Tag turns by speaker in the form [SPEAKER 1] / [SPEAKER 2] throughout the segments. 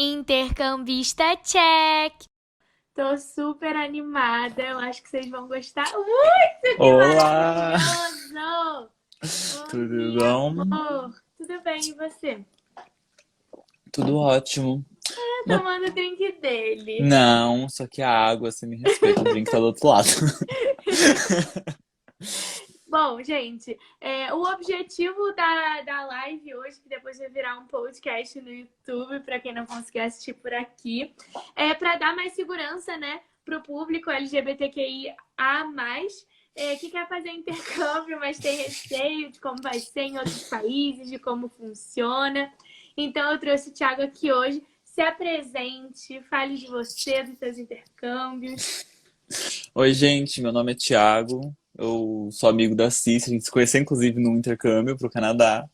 [SPEAKER 1] Intercambista check! Tô super animada, eu acho que vocês vão gostar muito, que
[SPEAKER 2] Olá,
[SPEAKER 1] maravilhoso! Bom
[SPEAKER 2] tudo
[SPEAKER 1] dia,
[SPEAKER 2] bom?
[SPEAKER 1] amor! Tudo bem, e você?
[SPEAKER 2] Tudo ótimo.
[SPEAKER 1] Tá
[SPEAKER 2] Uma-
[SPEAKER 1] tomando o drink dele.
[SPEAKER 2] Não, só que a água, você me respeita, o drink tá do outro lado.
[SPEAKER 1] Bom, gente, o objetivo da live hoje, que depois vai virar um podcast no YouTube, para quem não conseguir assistir por aqui, é para dar mais segurança, né, para o público LGBTQIA+, que quer fazer intercâmbio, mas tem receio de como vai ser em outros países, de como funciona. Então, eu trouxe o Thiago aqui hoje. Se apresente, fale de você, dos seus intercâmbios.
[SPEAKER 2] Oi, gente, meu nome é Thiago, eu sou amigo da Cici, a gente se conheceu inclusive num intercâmbio pro Canadá.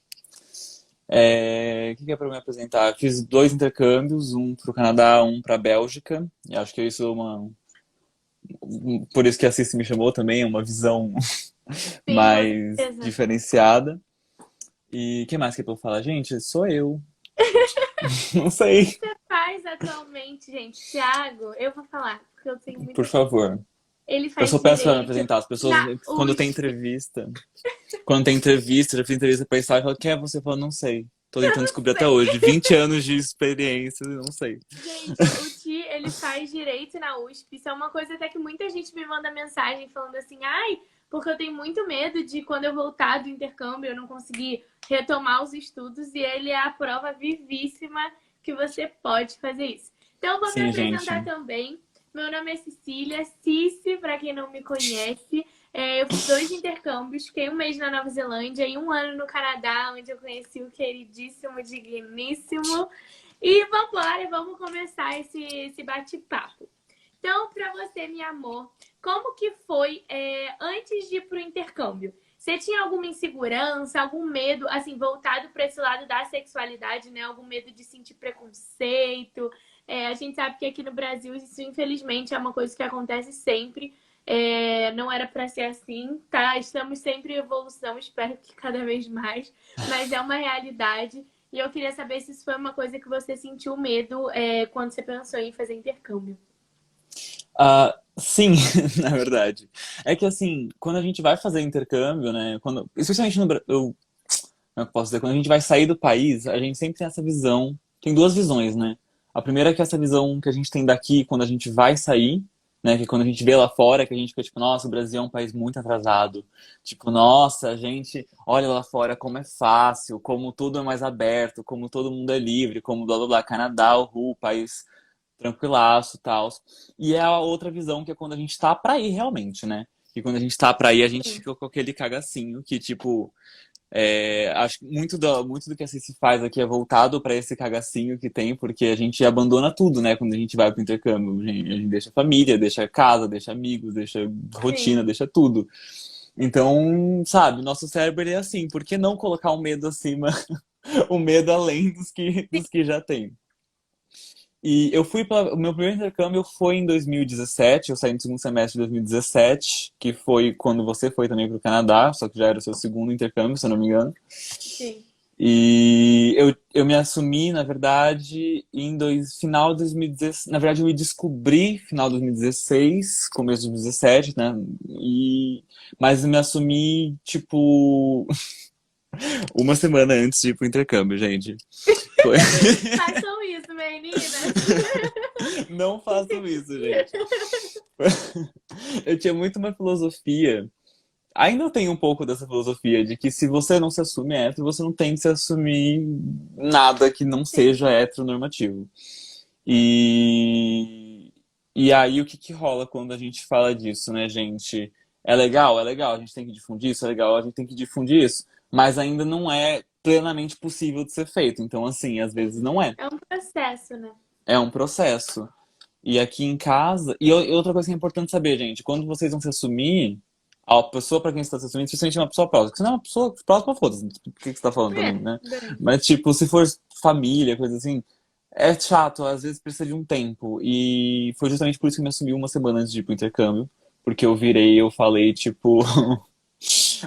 [SPEAKER 2] O que é pra me apresentar? Fiz dois intercâmbios, um pro Canadá, um pra Bélgica, e acho que isso é por isso que a Cici me chamou também, é uma visão
[SPEAKER 1] Sim, com
[SPEAKER 2] mais
[SPEAKER 1] certeza.
[SPEAKER 2] diferenciada. E o que mais que eu vou falar? Gente, sou eu. Não sei,
[SPEAKER 1] Faz atualmente, gente, Thiago, eu vou falar, porque eu tenho
[SPEAKER 2] por
[SPEAKER 1] muita certeza.
[SPEAKER 2] favor.
[SPEAKER 1] Ele
[SPEAKER 2] Eu
[SPEAKER 1] faz
[SPEAKER 2] sou péssimo para me
[SPEAKER 1] direito
[SPEAKER 2] apresentar. As pessoas,
[SPEAKER 1] na
[SPEAKER 2] quando tem
[SPEAKER 1] USP.
[SPEAKER 2] entrevista, já fiz entrevista pra estar e falo, quem é você? Eu falo, não sei. Tô
[SPEAKER 1] Eu
[SPEAKER 2] tentando
[SPEAKER 1] não
[SPEAKER 2] descobrir até
[SPEAKER 1] sei.
[SPEAKER 2] hoje. 20 anos de experiência, eu não sei.
[SPEAKER 1] Gente, o Ti, ele faz direito na USP. Isso é uma coisa até que muita gente me manda mensagem falando assim, ai, porque eu tenho muito medo de quando eu voltar do intercâmbio eu não conseguir retomar os estudos. E ele é a prova vivíssima que você pode fazer isso. Então, eu vou me
[SPEAKER 2] Sim,
[SPEAKER 1] apresentar
[SPEAKER 2] gente.
[SPEAKER 1] também. Meu nome é Cecília, Cici, para quem não me conhece. Eu fiz dois intercâmbios, fiquei um mês na Nova Zelândia e um ano no Canadá, onde eu conheci o queridíssimo, digníssimo. E vambora, vamos começar esse bate-papo. Então, para você, meu amor, como que foi antes de ir para o intercâmbio? Você tinha alguma insegurança, algum medo, assim, voltado para esse lado da sexualidade, né? Algum medo de sentir preconceito? A gente sabe que aqui no Brasil isso, infelizmente, é uma coisa que acontece sempre. Não era para ser assim, tá? Estamos sempre em evolução, espero que cada vez mais, mas é uma realidade. E eu queria saber se isso foi uma coisa que você sentiu medo quando você pensou em fazer intercâmbio.
[SPEAKER 2] Sim, na verdade. É que assim, quando a gente vai fazer intercâmbio, né? Especialmente no Brasil, como é que eu posso dizer? Quando a gente vai sair do país, a gente sempre tem essa visão. Tem duas visões, né? A primeira é que é essa visão que a gente tem daqui quando a gente vai sair, né? Que quando a gente vê lá fora, que a gente fica tipo, nossa, o Brasil é um país muito atrasado. Tipo, nossa, a gente olha lá fora como é fácil, como tudo é mais aberto, como todo mundo é livre, como blá blá blá, Canadá, o país tranquilaço e tal. E é a outra visão que é quando a gente tá pra ir realmente, né? E quando a gente tá pra ir, a gente
[SPEAKER 1] Sim,
[SPEAKER 2] fica com aquele cagacinho que, tipo, acho que muito do que a Cici faz aqui é voltado para esse cagacinho que tem, porque a gente abandona tudo, né, quando a gente vai pro intercâmbio. A gente deixa família, deixa casa, deixa amigos, deixa
[SPEAKER 1] sim.
[SPEAKER 2] rotina, deixa tudo. Então, sabe, nosso cérebro ele é assim, por que não colocar um medo acima, um medo além dos que já tem? E eu fui para o meu primeiro intercâmbio foi em 2017, eu saí no segundo semestre de 2017, que foi quando você foi também para o Canadá, só que já era o seu segundo intercâmbio, se eu não me engano.
[SPEAKER 1] Sim.
[SPEAKER 2] E eu me assumi, na verdade, final de 2016. Na verdade, eu me descobri final de 2016, começo de 2017, né? Mas eu me assumi, tipo, uma semana antes de ir pro intercâmbio, gente. Foi.
[SPEAKER 1] Façam isso, meninas.
[SPEAKER 2] Não façam isso, gente. Eu tinha muito uma filosofia. Ainda tenho um pouco dessa filosofia de que se você não se assume hétero, você não tem que se assumir nada que não
[SPEAKER 1] Sim,
[SPEAKER 2] seja heteronormativo. E, e aí o que que rola quando a gente fala disso, né, gente? É legal, a gente tem que difundir isso, é legal, a gente tem que difundir isso, mas ainda não é plenamente possível de ser feito. Então, assim, às vezes não é.
[SPEAKER 1] é um processo, né?
[SPEAKER 2] É um processo. E aqui em casa. E outra coisa que é importante saber, gente, quando vocês vão se assumir, a pessoa para quem você está se assumindo, especialmente uma pessoa próxima. Se não é uma pessoa próxima, foda-se. Por que que você tá falando também, né?
[SPEAKER 1] Verdade.
[SPEAKER 2] Mas, tipo, se for família, coisa assim, é chato, às vezes precisa de um tempo. E foi justamente por isso que eu me assumi uma semana antes de ir pro intercâmbio. Porque eu virei, eu falei, tipo,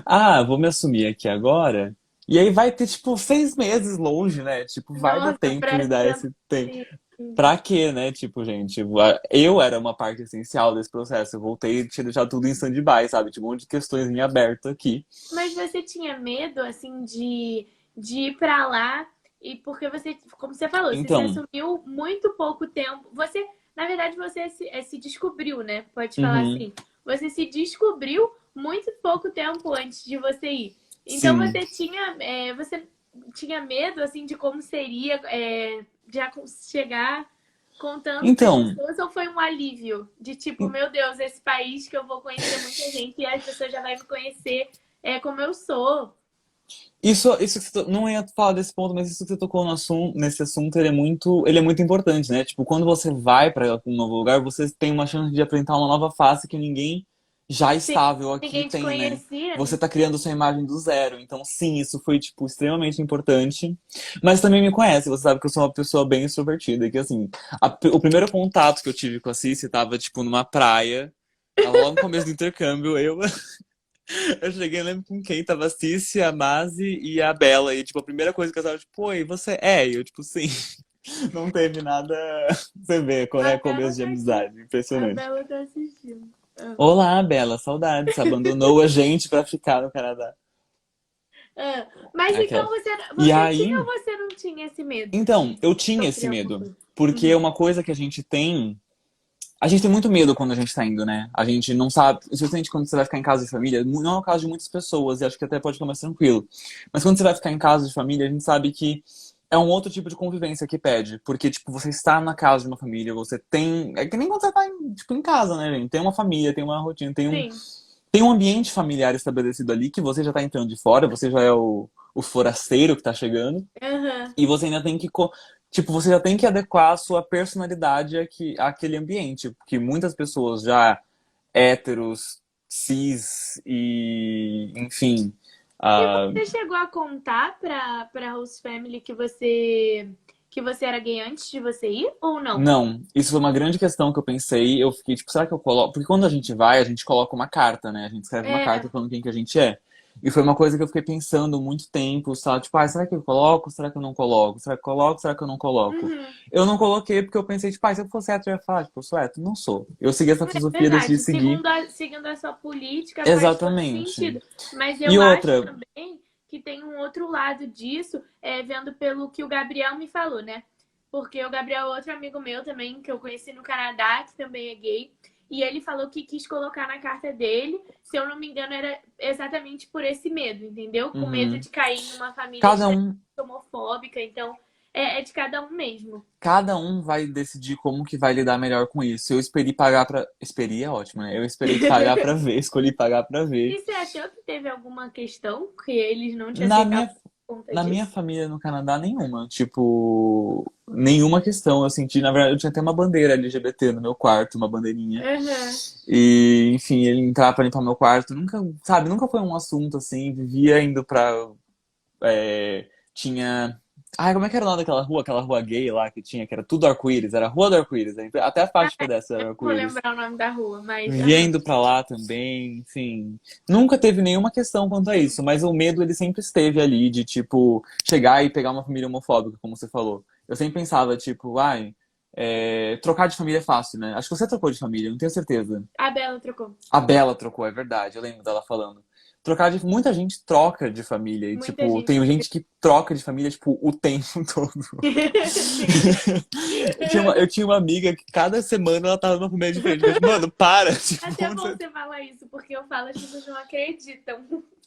[SPEAKER 2] ah, vou me assumir aqui agora. E aí vai ter, tipo, 6 meses longe, né? Tipo, vai dar
[SPEAKER 1] Nossa,
[SPEAKER 2] tempo de
[SPEAKER 1] pra
[SPEAKER 2] me dar
[SPEAKER 1] se
[SPEAKER 2] esse tempo.
[SPEAKER 1] assumir.
[SPEAKER 2] Pra quê, né? Tipo, gente, eu era uma parte essencial desse processo. Eu voltei e tinha deixado tudo em stand-by, sabe? Tinha um monte de questões em aberto aqui.
[SPEAKER 1] Mas você tinha medo, assim, de ir pra lá e porque você, como você falou, você se
[SPEAKER 2] Então,
[SPEAKER 1] assumiu muito pouco tempo. Você, na verdade, você se descobriu, né? Pode falar
[SPEAKER 2] uhum,
[SPEAKER 1] assim. Você se descobriu muito pouco tempo antes de você ir. Então
[SPEAKER 2] sim.
[SPEAKER 1] você tinha medo, assim, de como seria já chegar contando para as
[SPEAKER 2] Então,
[SPEAKER 1] pessoas ou foi um alívio de tipo, meu Deus, esse país que eu vou conhecer muita gente e as pessoas já vão me conhecer como eu sou.
[SPEAKER 2] isso que não ia falar desse ponto, mas isso que você tocou no assunto, nesse assunto, ele é muito importante, né? Tipo, quando você vai para um novo lugar, você tem uma chance de apresentar uma nova face que ninguém já
[SPEAKER 1] Sim,
[SPEAKER 2] estável aqui
[SPEAKER 1] ninguém te
[SPEAKER 2] tem, né?
[SPEAKER 1] conhecia,
[SPEAKER 2] Você
[SPEAKER 1] né?
[SPEAKER 2] tá criando sua imagem do zero. Então, sim, isso foi, tipo, extremamente importante. Mas também me conhece, você sabe que eu sou uma pessoa bem extrovertida. E que, assim, o primeiro contato que eu tive com a Cici tava, tipo, numa praia. Logo no começo do intercâmbio, eu cheguei, eu lembro com quem tava a Cici, a Mazi e a Bela. E, tipo, a primeira coisa que eu tava, tipo, oi, você é? E eu, tipo, sim. Não teve nada. Você vê, quando
[SPEAKER 1] A
[SPEAKER 2] é
[SPEAKER 1] Bela
[SPEAKER 2] começo de
[SPEAKER 1] tá aqui.
[SPEAKER 2] amizade.
[SPEAKER 1] A
[SPEAKER 2] Impressionante.
[SPEAKER 1] Bela tá assistindo. Ah.
[SPEAKER 2] Olá, Bela, saudades. Abandonou a gente pra ficar no Canadá.
[SPEAKER 1] Ah. Mas então
[SPEAKER 2] Aquela. E
[SPEAKER 1] você tinha ou
[SPEAKER 2] aí,
[SPEAKER 1] você não tinha esse medo
[SPEAKER 2] então,
[SPEAKER 1] de
[SPEAKER 2] eu tinha esse
[SPEAKER 1] sofrer alguma
[SPEAKER 2] medo.
[SPEAKER 1] coisa?
[SPEAKER 2] Porque
[SPEAKER 1] Uhum.
[SPEAKER 2] uma coisa que a gente tem. A gente tem muito medo quando a gente tá indo, né? A gente não sabe. Especialmente quando você vai ficar em casa de família. Não é o caso de muitas pessoas, e acho que até pode ficar mais tranquilo. Mas quando você vai ficar em casa de família, a gente sabe que é um outro tipo de convivência que pede. Porque, tipo, você está na casa de uma família, você tem. É que nem quando você tá, tipo, em casa, né, gente? Tem uma família, tem uma rotina,
[SPEAKER 1] Sim.
[SPEAKER 2] tem um ambiente familiar estabelecido ali que você já tá entrando de fora, você já é o forasteiro que tá chegando.
[SPEAKER 1] Aham.
[SPEAKER 2] E você ainda tem que. Tipo, você já tem que adequar a sua personalidade àquele ambiente. Porque muitas pessoas já héteros, cis e. Enfim.
[SPEAKER 1] E
[SPEAKER 2] ah,
[SPEAKER 1] você chegou a contar para Host Family que você era gay antes de você ir ou não?
[SPEAKER 2] não, isso foi uma grande questão que eu pensei. Eu fiquei, tipo, será que eu coloco. Porque quando a gente vai, a gente coloca uma carta, né? A gente escreve uma
[SPEAKER 1] É,
[SPEAKER 2] carta falando quem que a gente é. E foi uma coisa que eu fiquei pensando muito tempo, sabe? Tipo, ah, será que eu coloco? Será que eu não coloco? Será que eu coloco? Será que eu não coloco?
[SPEAKER 1] uhum.
[SPEAKER 2] Eu não coloquei porque eu pensei, tipo, ah, se eu fosse hétero, eu ia falar, tipo, eu sou hétero. Não sou. Eu segui essa
[SPEAKER 1] É
[SPEAKER 2] filosofia, decidi
[SPEAKER 1] verdade.
[SPEAKER 2] seguir.
[SPEAKER 1] Seguindo a sua política faz todo
[SPEAKER 2] Exatamente.
[SPEAKER 1] sentido. Mas
[SPEAKER 2] E
[SPEAKER 1] eu acho
[SPEAKER 2] outra,
[SPEAKER 1] também que tem um outro lado disso, vendo pelo que o Gabriel me falou, né? Porque o Gabriel é outro amigo meu também, que eu conheci no Canadá, que também é gay. E ele falou que quis colocar na carta dele, se eu não me engano, era exatamente por esse medo, entendeu? Com medo
[SPEAKER 2] uhum,
[SPEAKER 1] de cair em uma família
[SPEAKER 2] cada
[SPEAKER 1] extremamente
[SPEAKER 2] um
[SPEAKER 1] homofóbica. Então, é de cada um mesmo.
[SPEAKER 2] Cada um vai decidir como que vai lidar melhor com isso. Eu esperei pagar pra. Esperei é ótimo, né? Eu esperei pagar pra ver, escolhi pagar pra ver.
[SPEAKER 1] E você achou que teve alguma questão que eles não te
[SPEAKER 2] Na
[SPEAKER 1] aceitavam
[SPEAKER 2] minha,
[SPEAKER 1] por conta
[SPEAKER 2] na minha
[SPEAKER 1] disso?
[SPEAKER 2] família no Canadá, nenhuma. Tipo, nenhuma questão. Eu senti, na verdade, eu tinha até uma bandeira LGBT no meu quarto, uma bandeirinha.
[SPEAKER 1] Aham.
[SPEAKER 2] E, enfim, ele entrar pra limpar meu quarto. Nunca, sabe, nunca foi um assunto assim. Vivia indo pra. Tinha. Ai, como é que era o nome daquela rua? Aquela rua gay lá que tinha, que era tudo arco-íris. Era a Rua do Arco-Íris. Né? Até a faixa de pedestre era
[SPEAKER 1] Vou
[SPEAKER 2] arco-íris.
[SPEAKER 1] lembrar o nome da rua, mas
[SPEAKER 2] Vivia
[SPEAKER 1] aham.
[SPEAKER 2] indo pra lá também, enfim. Nunca teve nenhuma questão quanto a
[SPEAKER 1] Sim.
[SPEAKER 2] isso, mas o medo ele sempre esteve ali de, tipo, chegar e pegar uma família homofóbica, como você falou. Eu sempre pensava, tipo, ai, trocar de família é fácil, né? Acho que você trocou de família, não tenho certeza.
[SPEAKER 1] A Bela trocou.
[SPEAKER 2] A Bela trocou, é verdade, eu lembro dela falando. Muita gente troca de família e,
[SPEAKER 1] Muita
[SPEAKER 2] tipo,
[SPEAKER 1] gente.
[SPEAKER 2] tem gente que troca de família, tipo, o tempo todo.
[SPEAKER 1] Sim.
[SPEAKER 2] Eu tinha uma amiga que cada semana ela tava numa família diferente. Mas, mano, para! Tipo,
[SPEAKER 1] Até bom você falar isso, porque eu falo, as pessoas não acreditam.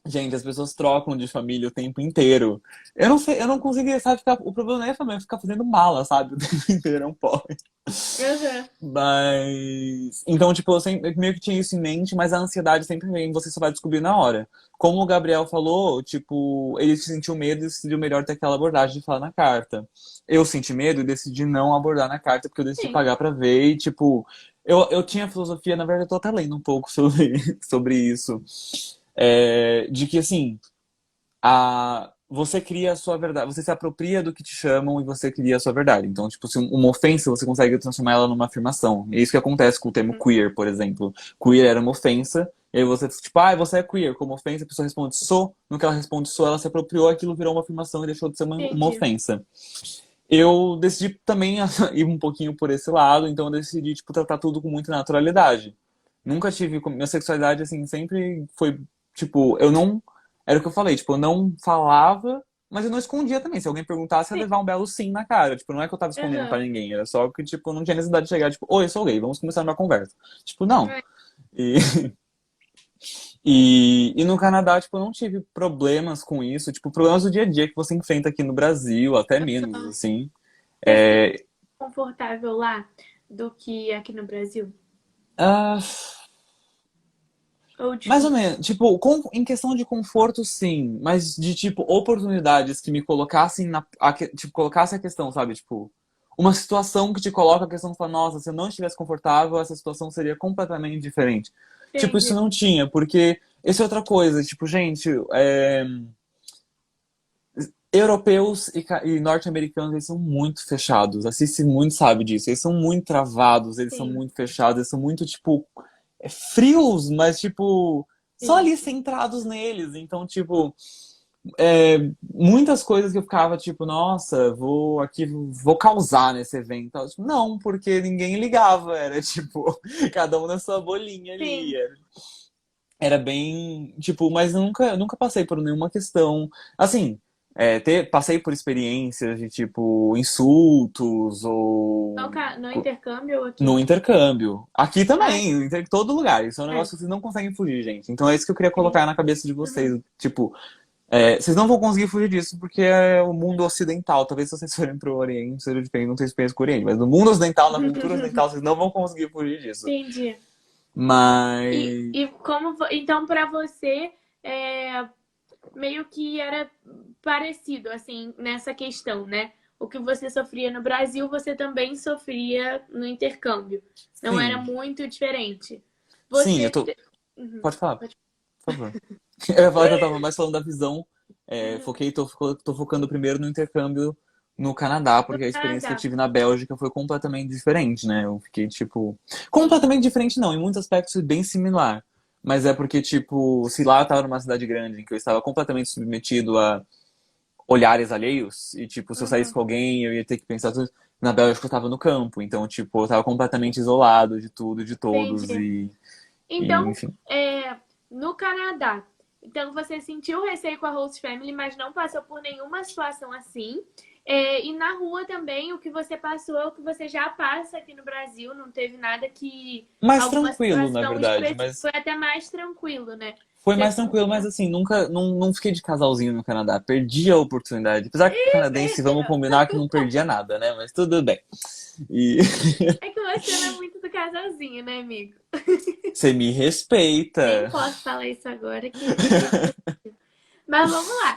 [SPEAKER 2] gente, as pessoas trocam de família o tempo inteiro. Eu não sei, eu não conseguiria, sabe, ficar. O problema não é a família, é ficar fazendo mala, sabe? O tempo inteiro, não pode.
[SPEAKER 1] Aham.
[SPEAKER 2] Mas. Então, tipo, eu meio que tinha isso em mente, mas a ansiedade sempre vem, você só vai descobrir na hora. Como o Gabriel falou, tipo, ele sentiu medo e decidiu melhor ter aquela abordagem de falar na carta. Eu senti medo e decidi não abordar na carta, porque eu decidi
[SPEAKER 1] Sim.
[SPEAKER 2] pagar pra ver e, tipo. Eu tinha filosofia, na verdade, eu tô até lendo um pouco sobre isso. De que, assim, você cria a sua verdade, você se apropria do que te chamam e você cria a sua verdade. Então, tipo, se uma ofensa, você consegue transformar ela numa afirmação. É isso que acontece com o termo queer, por exemplo. Queer era uma ofensa, e aí você, tipo, ah, você é queer, como ofensa, a pessoa responde sou, no que ela responde sou, ela se apropriou, aquilo virou uma afirmação e deixou de ser uma
[SPEAKER 1] Entendi.
[SPEAKER 2] ofensa. eu decidi também ir um pouquinho por esse lado, então eu decidi, tipo, tratar tudo com muita naturalidade. Nunca tive. Minha sexualidade, assim, sempre foi. Tipo, eu não. Era o que eu falei, tipo, eu não falava, mas eu não escondia também. Se alguém perguntasse, eu ia
[SPEAKER 1] Sim.
[SPEAKER 2] levar um belo sim na cara. Tipo, não é que eu tava escondendo pra
[SPEAKER 1] Aham.
[SPEAKER 2] ninguém, era só que, tipo, eu não tinha necessidade de chegar, tipo, oi, eu sou gay, vamos começar uma conversa. Tipo, não.
[SPEAKER 1] É.
[SPEAKER 2] E, e no Canadá, tipo, eu não tive problemas com isso, tipo, problemas do dia a dia que você enfrenta aqui no Brasil, até menos, assim.
[SPEAKER 1] Você se sente
[SPEAKER 2] É,
[SPEAKER 1] confortável lá do que aqui no Brasil?
[SPEAKER 2] ah,
[SPEAKER 1] Ou
[SPEAKER 2] mais ou
[SPEAKER 1] difícil?
[SPEAKER 2] menos, tipo, em questão de conforto, sim, mas de, tipo, oportunidades que me colocassem tipo, colocasse a questão, sabe? Tipo, uma situação que te coloca a questão, fala, nossa, se eu não estivesse confortável, essa situação seria completamente diferente. Tipo, isso
[SPEAKER 1] Entendi.
[SPEAKER 2] não tinha, porque isso é outra coisa, tipo, gente, europeus e norte-americanos, eles são muito fechados. A Cici muito sabe disso. Eles são muito travados, eles são
[SPEAKER 1] Sim,
[SPEAKER 2] muito fechados, eles são muito, tipo, frios, mas, tipo, só
[SPEAKER 1] sim.
[SPEAKER 2] ali centrados neles. Então, tipo, muitas coisas que eu ficava, tipo, nossa, vou aqui, vou causar nesse evento. Eu, tipo, não, porque ninguém ligava. Era, tipo, cada um na sua bolinha ali.
[SPEAKER 1] Sim.
[SPEAKER 2] Era bem, tipo, mas nunca passei por nenhuma questão. Assim, passei por experiências de, tipo, insultos ou
[SPEAKER 1] No intercâmbio ou
[SPEAKER 2] no
[SPEAKER 1] aqui?
[SPEAKER 2] intercâmbio. Aqui
[SPEAKER 1] Ai,
[SPEAKER 2] também, em todo lugar. Isso é um
[SPEAKER 1] é.
[SPEAKER 2] negócio que vocês não conseguem fugir, gente. Então é isso que eu queria
[SPEAKER 1] Sim.
[SPEAKER 2] colocar na cabeça de
[SPEAKER 1] Uhum.
[SPEAKER 2] vocês. Tipo, vocês não vão conseguir fugir disso porque é o mundo ocidental. Talvez se vocês forem pro Oriente seja diferente, não ter experiência com o Oriente. Mas no mundo ocidental, na cultura ocidental, vocês não vão conseguir fugir disso.
[SPEAKER 1] Entendi.
[SPEAKER 2] Mas.
[SPEAKER 1] E como então para você é, meio que era parecido assim nessa questão, né? O que você sofria no Brasil, você também sofria no intercâmbio. Não era
[SPEAKER 2] Sim,
[SPEAKER 1] muito diferente.
[SPEAKER 2] sim,
[SPEAKER 1] Você Uhum.
[SPEAKER 2] pode falar,
[SPEAKER 1] Pode-
[SPEAKER 2] por favor. Eu ia falar que eu tava mais falando da visão.
[SPEAKER 1] Uhum.
[SPEAKER 2] Tô focando primeiro no intercâmbio no Canadá,
[SPEAKER 1] No
[SPEAKER 2] porque a experiência que eu
[SPEAKER 1] Canadá.
[SPEAKER 2] tive na Bélgica foi completamente diferente, né? Eu fiquei, tipo. Completamente diferente, não. Em muitos aspectos, bem similar. Mas é porque, tipo, se lá eu tava numa cidade grande, em que eu estava completamente submetido a olhares alheios, e, tipo, se eu saísse
[SPEAKER 1] Uhum.
[SPEAKER 2] com alguém, eu ia ter que pensar tudo. Na Bélgica eu tava no campo, então, tipo, eu tava completamente isolado de tudo, de todos,
[SPEAKER 1] Entendi.
[SPEAKER 2] e
[SPEAKER 1] Então,
[SPEAKER 2] enfim.
[SPEAKER 1] no Canadá, então você sentiu receio com a host family, mas não passou por nenhuma situação assim. E na rua também, o que você passou é o que você já passa aqui no Brasil, não teve nada que.
[SPEAKER 2] Mais
[SPEAKER 1] Alguma
[SPEAKER 2] tranquilo, na
[SPEAKER 1] situação
[SPEAKER 2] verdade,
[SPEAKER 1] específica.
[SPEAKER 2] mas
[SPEAKER 1] Foi até mais tranquilo, né?
[SPEAKER 2] foi
[SPEAKER 1] Você
[SPEAKER 2] mais tranquilo, mas
[SPEAKER 1] podia.
[SPEAKER 2] assim, nunca, não fiquei de casalzinho no Canadá. Perdi a oportunidade. Apesar que canadense, vamos
[SPEAKER 1] Perdeu!
[SPEAKER 2] combinar que não perdia nada, né? Mas tudo bem. E
[SPEAKER 1] É que você não é muito do casalzinho, né, amigo?
[SPEAKER 2] você me
[SPEAKER 1] Nem
[SPEAKER 2] respeita.
[SPEAKER 1] posso falar isso agora que fiquei sensível. Mas vamos lá.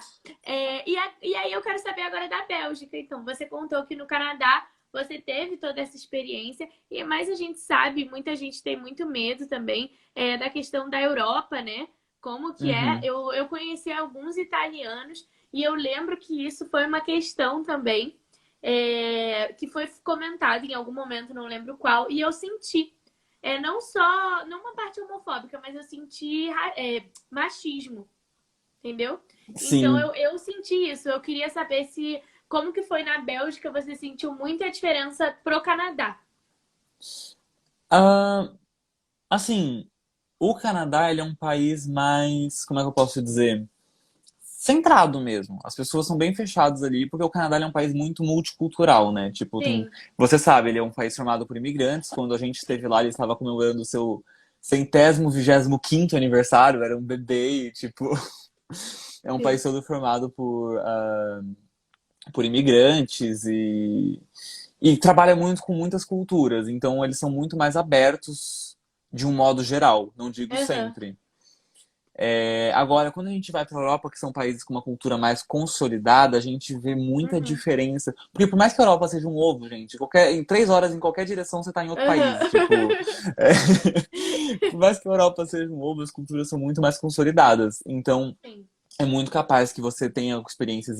[SPEAKER 1] E aí eu quero saber agora da Bélgica. Então, você contou que no Canadá você teve toda essa experiência, e mais a gente sabe, muita gente tem muito medo também da questão da Europa, né? Como que é?
[SPEAKER 2] Uhum.
[SPEAKER 1] Eu conheci alguns italianos e eu lembro que isso foi uma questão também que foi comentado em algum momento, não lembro qual, e eu senti. Não só, não uma parte homofóbica, mas eu senti machismo. Entendeu? Então
[SPEAKER 2] Sim.
[SPEAKER 1] eu senti isso. Eu queria saber se como que foi na Bélgica, você sentiu muita diferença pro Canadá.
[SPEAKER 2] Ah, assim, o Canadá, ele é um país mais, como é que eu posso dizer? Centrado mesmo. As pessoas são bem fechadas ali, porque o Canadá ele é um país muito multicultural, né? Tipo,
[SPEAKER 1] Sim,
[SPEAKER 2] você sabe, ele é um país formado por imigrantes. Quando a gente esteve lá, ele estava comemorando o seu 125º aniversário, era um bebê, e, tipo, é um
[SPEAKER 1] sim.
[SPEAKER 2] país todo formado por imigrantes e trabalha muito com muitas culturas. Então, eles são muito mais abertos de um modo geral, não digo
[SPEAKER 1] Aham,
[SPEAKER 2] sempre. Agora, quando a gente vai para a Europa, que são países com uma cultura mais consolidada, a gente vê muita
[SPEAKER 1] uhum,
[SPEAKER 2] diferença. Porque por mais que a Europa seja um ovo, gente, em 3 horas, em qualquer direção, você está em outro
[SPEAKER 1] aham.
[SPEAKER 2] país. Tipo, por mais que a Europa seja um ovo, as culturas são muito mais consolidadas. Então,
[SPEAKER 1] Sim.
[SPEAKER 2] é muito capaz que você tenha experiências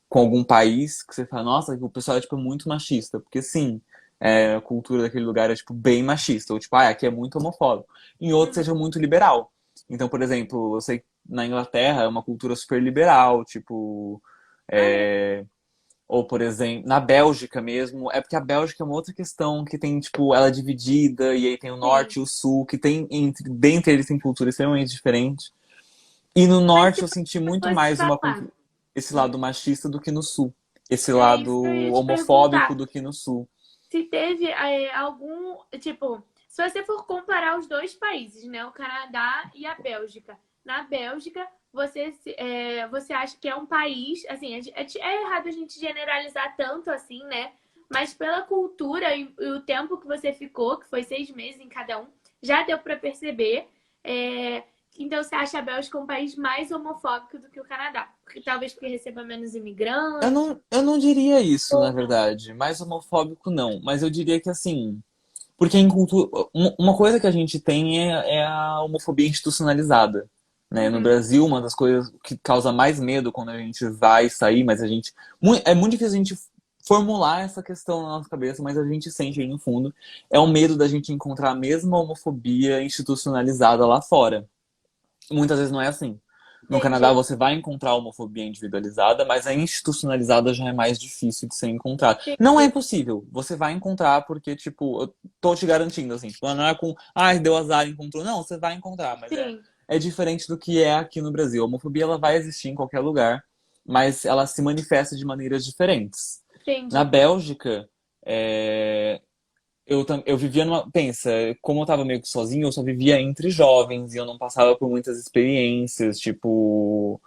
[SPEAKER 2] com algum país que você fala, nossa, o pessoal é, tipo, muito machista. Porque, sim, a cultura daquele lugar é, tipo, bem machista. Ou, tipo, aqui é muito homofóbico. Em outros,
[SPEAKER 1] Uhum.
[SPEAKER 2] seja muito liberal. Então, por exemplo, eu sei que na Inglaterra é uma cultura super liberal, tipo,
[SPEAKER 1] Ah, é?
[SPEAKER 2] Ou, por exemplo, na Bélgica mesmo, é porque a Bélgica é uma outra questão que tem, tipo, ela é dividida, e aí tem o
[SPEAKER 1] Sim.
[SPEAKER 2] norte e o sul, que tem, dentre eles tem culturas extremamente diferentes. E no
[SPEAKER 1] Mas
[SPEAKER 2] norte
[SPEAKER 1] se
[SPEAKER 2] eu senti
[SPEAKER 1] você
[SPEAKER 2] muito
[SPEAKER 1] fosse
[SPEAKER 2] mais
[SPEAKER 1] falar,
[SPEAKER 2] esse lado machista do que no sul. Esse
[SPEAKER 1] é
[SPEAKER 2] lado
[SPEAKER 1] isso que eu ia te
[SPEAKER 2] homofóbico
[SPEAKER 1] perguntar.
[SPEAKER 2] do que no sul.
[SPEAKER 1] Se teve algum, tipo, se você for comparar os dois países, né, o Canadá e a Bélgica. Na Bélgica, você acha que é um país, assim, é errado a gente generalizar tanto assim, né? Mas pela cultura e o tempo que você ficou, que foi 6 meses em cada um, já deu para perceber. é, então, você acha a Bélgica um país mais homofóbico do que o Canadá? Porque, talvez porque receba menos imigrantes
[SPEAKER 2] Eu não diria isso, na
[SPEAKER 1] ou não?
[SPEAKER 2] verdade. Mais homofóbico, não. Mas eu diria que, assim, porque em cultura, uma coisa que a gente tem é a homofobia institucionalizada, né? No
[SPEAKER 1] Uhum,
[SPEAKER 2] Brasil, uma das coisas que causa mais medo quando a gente vai sair, mas a gente é muito difícil a gente formular essa questão na nossa cabeça, mas a gente sente aí no fundo, é o medo da gente encontrar a mesma homofobia institucionalizada lá fora. Muitas vezes não é assim. No Canadá
[SPEAKER 1] entendi.
[SPEAKER 2] você vai encontrar a homofobia individualizada, mas a institucionalizada já é mais difícil de ser encontrada. Não é impossível, você vai encontrar porque, tipo, eu tô te garantindo, assim, tipo, não é com, deu azar, encontrou. Não, você vai encontrar, mas
[SPEAKER 1] Sim,
[SPEAKER 2] é diferente do que é aqui no Brasil. A homofobia, ela vai existir em qualquer lugar, mas ela se manifesta de maneiras diferentes. Na
[SPEAKER 1] entendi.
[SPEAKER 2] Bélgica, é, eu vivia numa. Pensa, como eu tava meio que sozinho, eu só vivia entre jovens e eu não passava por muitas experiências, tipo,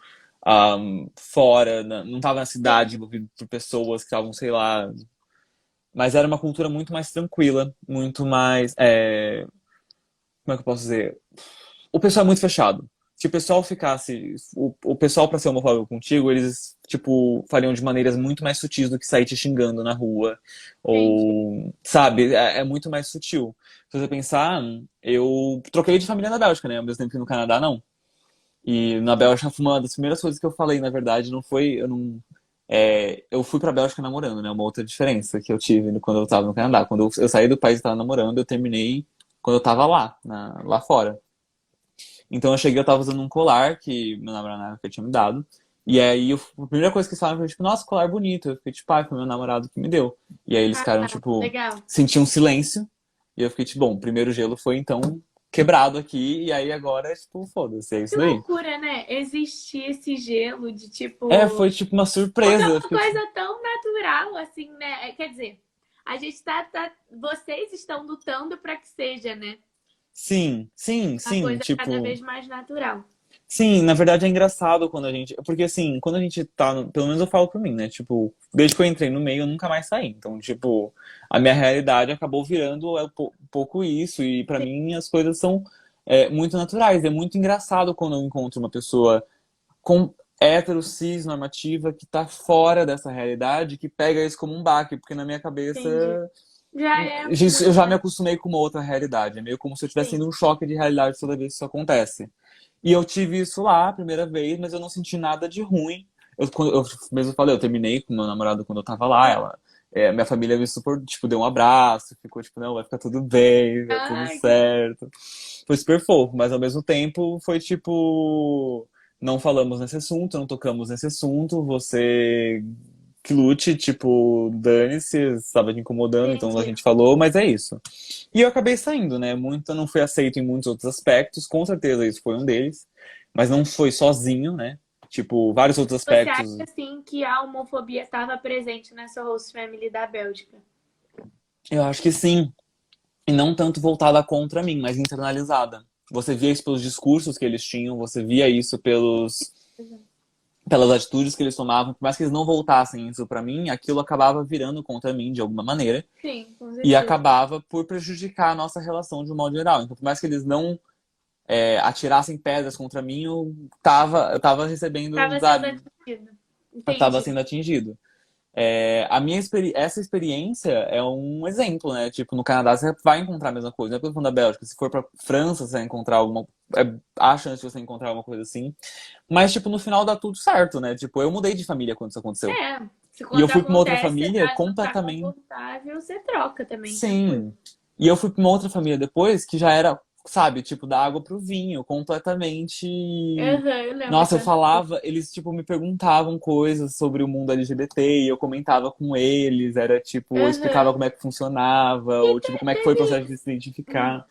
[SPEAKER 2] fora, não tava na cidade,
[SPEAKER 1] Sim,
[SPEAKER 2] envolvido por pessoas que estavam, sei lá. Mas era uma cultura muito mais tranquila, muito mais. Como é que eu posso dizer? O pessoal é muito fechado. Se o pessoal ficasse. O pessoal, pra ser homofóbico contigo, eles, tipo, fariam de maneiras muito mais sutis do que sair te xingando na rua.
[SPEAKER 1] entendi.
[SPEAKER 2] Ou. Sabe? É muito mais sutil. Se você pensar, eu troquei de família na Bélgica, né? Ao mesmo tempo que no Canadá, não. E na Bélgica foi uma das primeiras coisas que eu falei, na verdade, não foi. Eu não. Eu fui pra Bélgica namorando, né? Uma outra diferença que eu tive quando eu tava no Canadá. Quando eu saí do país e tava namorando, eu terminei quando eu tava lá, lá fora. Então eu cheguei, eu tava usando um colar que meu namorado na época tinha me dado. E aí a primeira coisa que eles falaram foi, tipo, nossa, colar bonito. Eu fiquei, tipo, foi meu namorado que me deu. E aí eles
[SPEAKER 1] Ah,
[SPEAKER 2] ficaram, tipo,
[SPEAKER 1] legal.
[SPEAKER 2] senti um silêncio. E eu fiquei, tipo, bom, o primeiro gelo foi então quebrado aqui. E aí agora, tipo, foda-se, é isso
[SPEAKER 1] Que
[SPEAKER 2] daí.
[SPEAKER 1] loucura, né? Existir esse gelo de tipo.
[SPEAKER 2] Foi tipo uma
[SPEAKER 1] Porque é
[SPEAKER 2] surpresa. Eu
[SPEAKER 1] uma
[SPEAKER 2] fiquei, tipo,
[SPEAKER 1] coisa tão natural, assim, né? Quer dizer, a gente vocês estão lutando para que seja, né?
[SPEAKER 2] sim, sim,
[SPEAKER 1] Uma
[SPEAKER 2] sim.
[SPEAKER 1] coisa cada
[SPEAKER 2] Tipo,
[SPEAKER 1] vez mais natural.
[SPEAKER 2] sim, na verdade é engraçado quando a gente. Porque assim, quando a gente tá. Pelo menos eu falo por mim, né? Tipo, desde que eu entrei no meio, eu nunca mais saí. Então, tipo, a minha realidade acabou virando um pouco isso. E pra mim as coisas são muito naturais. É muito engraçado quando eu encontro uma pessoa com hétero, cis, normativa, que tá fora dessa realidade, que pega isso como um baque. Porque na minha cabeça.
[SPEAKER 1] Entendi. Já é
[SPEAKER 2] Eu já me
[SPEAKER 1] uma.
[SPEAKER 2] acostumei com uma outra realidade. É meio como se eu estivesse
[SPEAKER 1] Sim.
[SPEAKER 2] tendo um choque de realidade toda vez que isso acontece. E eu tive isso lá a primeira vez, mas eu não senti nada de ruim. Quando eu mesmo falei, eu terminei com meu namorado quando eu tava lá, minha família me super, tipo, deu um abraço, ficou tipo, não, vai ficar tudo bem, vai tudo
[SPEAKER 1] Ai, que
[SPEAKER 2] certo. Foi super fofo, mas ao mesmo tempo foi tipo, não falamos nesse assunto, não tocamos nesse assunto, você que lute, tipo, dane-se, estava te incomodando, então a
[SPEAKER 1] entendi.
[SPEAKER 2] gente falou, mas é isso. E eu acabei saindo, né? Muito, não fui aceito em muitos outros aspectos, com certeza isso foi um deles, mas não foi sozinho, né? Tipo, vários outros
[SPEAKER 1] Você acha,
[SPEAKER 2] aspectos.
[SPEAKER 1] assim, que a homofobia estava presente nessa host family da Bélgica?
[SPEAKER 2] Eu acho que sim, e não tanto voltada contra mim, mas internalizada. Você via isso pelos discursos que eles tinham, você via isso pelas atitudes que eles tomavam, por mais que eles não voltassem isso pra mim, aquilo acabava virando contra mim de alguma maneira
[SPEAKER 1] Sim, com
[SPEAKER 2] e
[SPEAKER 1] certeza.
[SPEAKER 2] acabava por prejudicar a nossa relação de um modo geral. Então, por mais que eles não atirassem pedras contra mim, eu tava recebendo,
[SPEAKER 1] Estava sendo
[SPEAKER 2] sabe,
[SPEAKER 1] atingido.
[SPEAKER 2] eu tava
[SPEAKER 1] Entendi.
[SPEAKER 2] sendo atingido. Essa experiência é um exemplo, né? Tipo, no Canadá você vai encontrar a mesma coisa. Não é pelo da Bélgica. Se for pra França, você vai encontrar há chance de você encontrar alguma coisa assim. Mas, tipo, no final dá tudo certo, né? Tipo, eu mudei de família quando isso aconteceu.
[SPEAKER 1] É, se
[SPEAKER 2] E eu
[SPEAKER 1] quando
[SPEAKER 2] fui pra uma outra
[SPEAKER 1] acontece,
[SPEAKER 2] família
[SPEAKER 1] não tá
[SPEAKER 2] completamente.
[SPEAKER 1] confortável, você troca também, tranquilo.
[SPEAKER 2] Sim. E eu fui pra uma outra família depois que já era sabe, tipo, da água pro vinho, completamente.
[SPEAKER 1] Aham, eu lembro
[SPEAKER 2] Nossa, eu
[SPEAKER 1] dessa coisa.
[SPEAKER 2] falava, eles, tipo, me perguntavam coisas sobre o mundo LGBT e eu comentava com eles, era tipo, eu explicava
[SPEAKER 1] Aham.
[SPEAKER 2] como é que funcionava,
[SPEAKER 1] E
[SPEAKER 2] ou tipo, como é que foi o processo
[SPEAKER 1] teve.
[SPEAKER 2] de se
[SPEAKER 1] Hum.
[SPEAKER 2] identificar.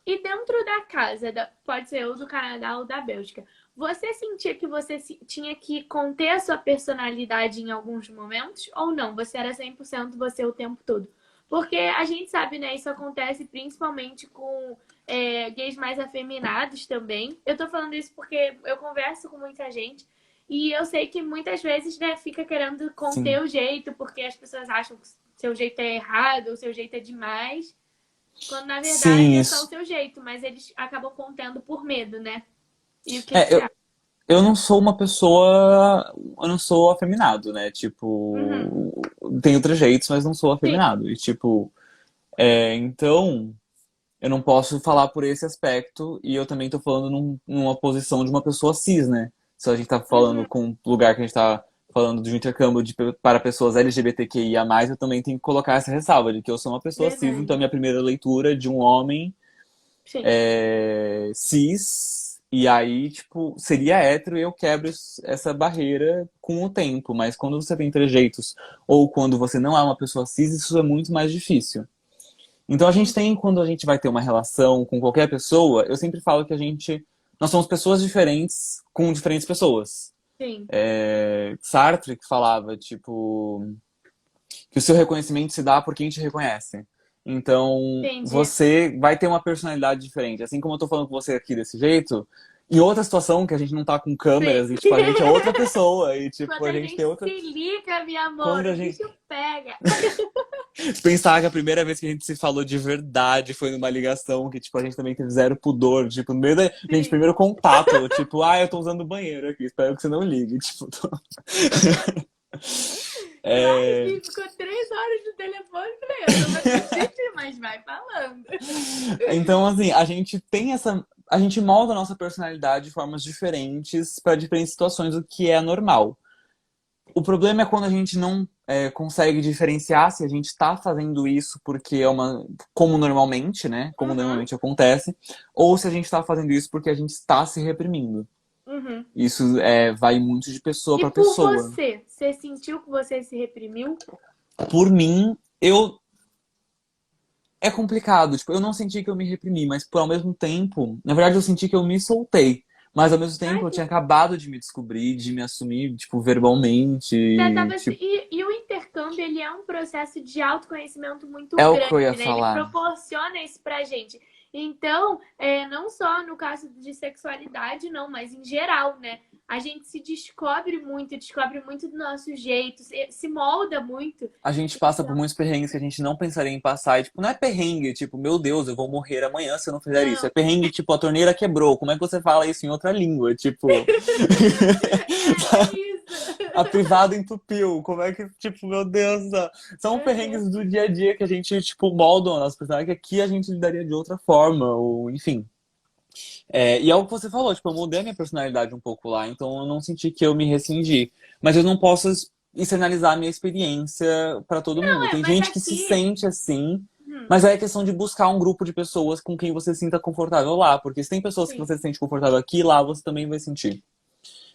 [SPEAKER 1] E dentro da casa, pode ser ou do Canadá ou da Bélgica, você sentia que você tinha que conter a sua personalidade em alguns momentos? Ou não? Você era 100% você o tempo todo? Porque a gente sabe, né? Isso acontece principalmente com gays mais afeminados também. Eu tô falando isso porque eu converso com muita gente e eu sei que muitas vezes, né, fica querendo conter
[SPEAKER 2] Sim.
[SPEAKER 1] o jeito porque as pessoas acham que seu jeito é errado ou seu jeito é demais. Quando na verdade
[SPEAKER 2] Sim,
[SPEAKER 1] é só o
[SPEAKER 2] isso.
[SPEAKER 1] seu jeito, mas eles acabam contendo por medo, né? E o que que
[SPEAKER 2] É,
[SPEAKER 1] você
[SPEAKER 2] eu,
[SPEAKER 1] acha?
[SPEAKER 2] eu não sou uma pessoa. Eu não sou afeminado, né?
[SPEAKER 1] Uhum.
[SPEAKER 2] Tipo. Tenho trejeitos, mas não sou
[SPEAKER 1] Sim,
[SPEAKER 2] afeminado. E, tipo. Então. Eu não posso falar por esse aspecto e eu também tô falando numa posição de uma pessoa cis, né? Se a gente tá falando
[SPEAKER 1] uhum.
[SPEAKER 2] com o lugar que a gente tá falando de um intercâmbio para pessoas LGBTQIA+, eu também tenho que colocar essa ressalva de que eu sou uma pessoa cis, então a
[SPEAKER 1] Verdade.
[SPEAKER 2] minha primeira leitura de um homem
[SPEAKER 1] Sim.
[SPEAKER 2] cis, e aí, tipo, seria hétero e eu quebro essa barreira com o tempo, mas quando você tem trejeitos ou quando você não é uma pessoa cis, isso é muito mais difícil. Então a gente
[SPEAKER 1] Uhum.
[SPEAKER 2] tem, quando a gente vai ter uma relação com qualquer pessoa, eu sempre falo que nós somos pessoas diferentes com diferentes pessoas.
[SPEAKER 1] Sim.
[SPEAKER 2] Sartre que falava, tipo, que o seu reconhecimento se dá por quem te reconhece. Então,
[SPEAKER 1] Entendi.
[SPEAKER 2] você vai ter uma personalidade diferente. Assim como eu tô falando com você aqui desse jeito, em outra situação que a gente não tá com
[SPEAKER 1] Sim.
[SPEAKER 2] câmeras e, tipo, a gente é outra pessoa e, tipo,
[SPEAKER 1] Quando
[SPEAKER 2] a
[SPEAKER 1] a
[SPEAKER 2] gente
[SPEAKER 1] gente
[SPEAKER 2] tem outra.
[SPEAKER 1] se liga, meu amor,
[SPEAKER 2] Quando a
[SPEAKER 1] o
[SPEAKER 2] gente.
[SPEAKER 1] bicho pega.
[SPEAKER 2] Pensar que a primeira vez que a gente se falou de verdade foi numa ligação que, tipo, a gente também teve zero pudor. Tipo, no meio da. Gente,
[SPEAKER 1] Sim.
[SPEAKER 2] primeiro contato. Tipo, eu tô usando o banheiro aqui, espero que você não ligue. Tipo,
[SPEAKER 1] Vai,
[SPEAKER 2] é...
[SPEAKER 1] Vi, ficou 3 horas no telefone. Falei, eu tô fazendo xixi, mas vai falando.
[SPEAKER 2] Então, assim, a gente tem essa. A gente molda a nossa personalidade de formas diferentes para diferentes situações, o que é normal. O problema é quando a gente não consegue diferenciar se a gente está fazendo isso porque é uma. Como normalmente, né? Como
[SPEAKER 1] Uhum.
[SPEAKER 2] normalmente acontece, ou se a gente está fazendo isso porque a gente está se reprimindo.
[SPEAKER 1] Uhum.
[SPEAKER 2] Isso vai muito de pessoa
[SPEAKER 1] E
[SPEAKER 2] para
[SPEAKER 1] por
[SPEAKER 2] pessoa.
[SPEAKER 1] você sentiu que você se reprimiu?
[SPEAKER 2] Por mim, eu. É complicado. Tipo, eu não senti que eu me reprimi, mas por ao mesmo tempo. Na verdade, eu senti que eu me soltei. Mas ao mesmo tempo,
[SPEAKER 1] Ai,
[SPEAKER 2] eu tinha acabado de me descobrir, de me assumir, tipo, verbalmente.
[SPEAKER 1] você
[SPEAKER 2] E,
[SPEAKER 1] tava,
[SPEAKER 2] tipo,
[SPEAKER 1] e o intercâmbio, ele é um processo de autoconhecimento muito
[SPEAKER 2] é o que
[SPEAKER 1] grande,
[SPEAKER 2] eu ia
[SPEAKER 1] né? Ele
[SPEAKER 2] falar.
[SPEAKER 1] proporciona isso pra gente. Então, não só no caso de sexualidade, não, mas em geral, né? A gente se descobre muito do nosso jeito, se molda muito.
[SPEAKER 2] A gente passa por
[SPEAKER 1] Então,
[SPEAKER 2] muitos perrengues que a gente não pensaria em passar. E, tipo, não é perrengue, tipo, meu Deus, eu vou morrer amanhã se eu não fizer isso. É
[SPEAKER 1] não.
[SPEAKER 2] perrengue, tipo, a torneira quebrou. Como é que você fala isso em outra língua? Tipo,
[SPEAKER 1] É isso.
[SPEAKER 2] a privada entupiu. Como é que, tipo, meu Deus, são
[SPEAKER 1] Uhum.
[SPEAKER 2] perrengues do dia a dia que a gente, tipo, molda a nossa personagem, que aqui a gente lidaria de outra forma, ou enfim. E é o que você falou, tipo, eu mudei a minha personalidade um pouco lá, então eu não senti que eu me rescindi. Mas eu não posso externalizar a minha experiência pra todo mundo. Tem
[SPEAKER 1] Mas
[SPEAKER 2] gente que se
[SPEAKER 1] aqui.
[SPEAKER 2] sente assim,
[SPEAKER 1] Hum,
[SPEAKER 2] mas aí é questão de buscar um grupo de pessoas com quem você se sinta confortável lá. Porque se tem pessoas que
[SPEAKER 1] sim.
[SPEAKER 2] você se sente confortável aqui, lá você também vai sentir.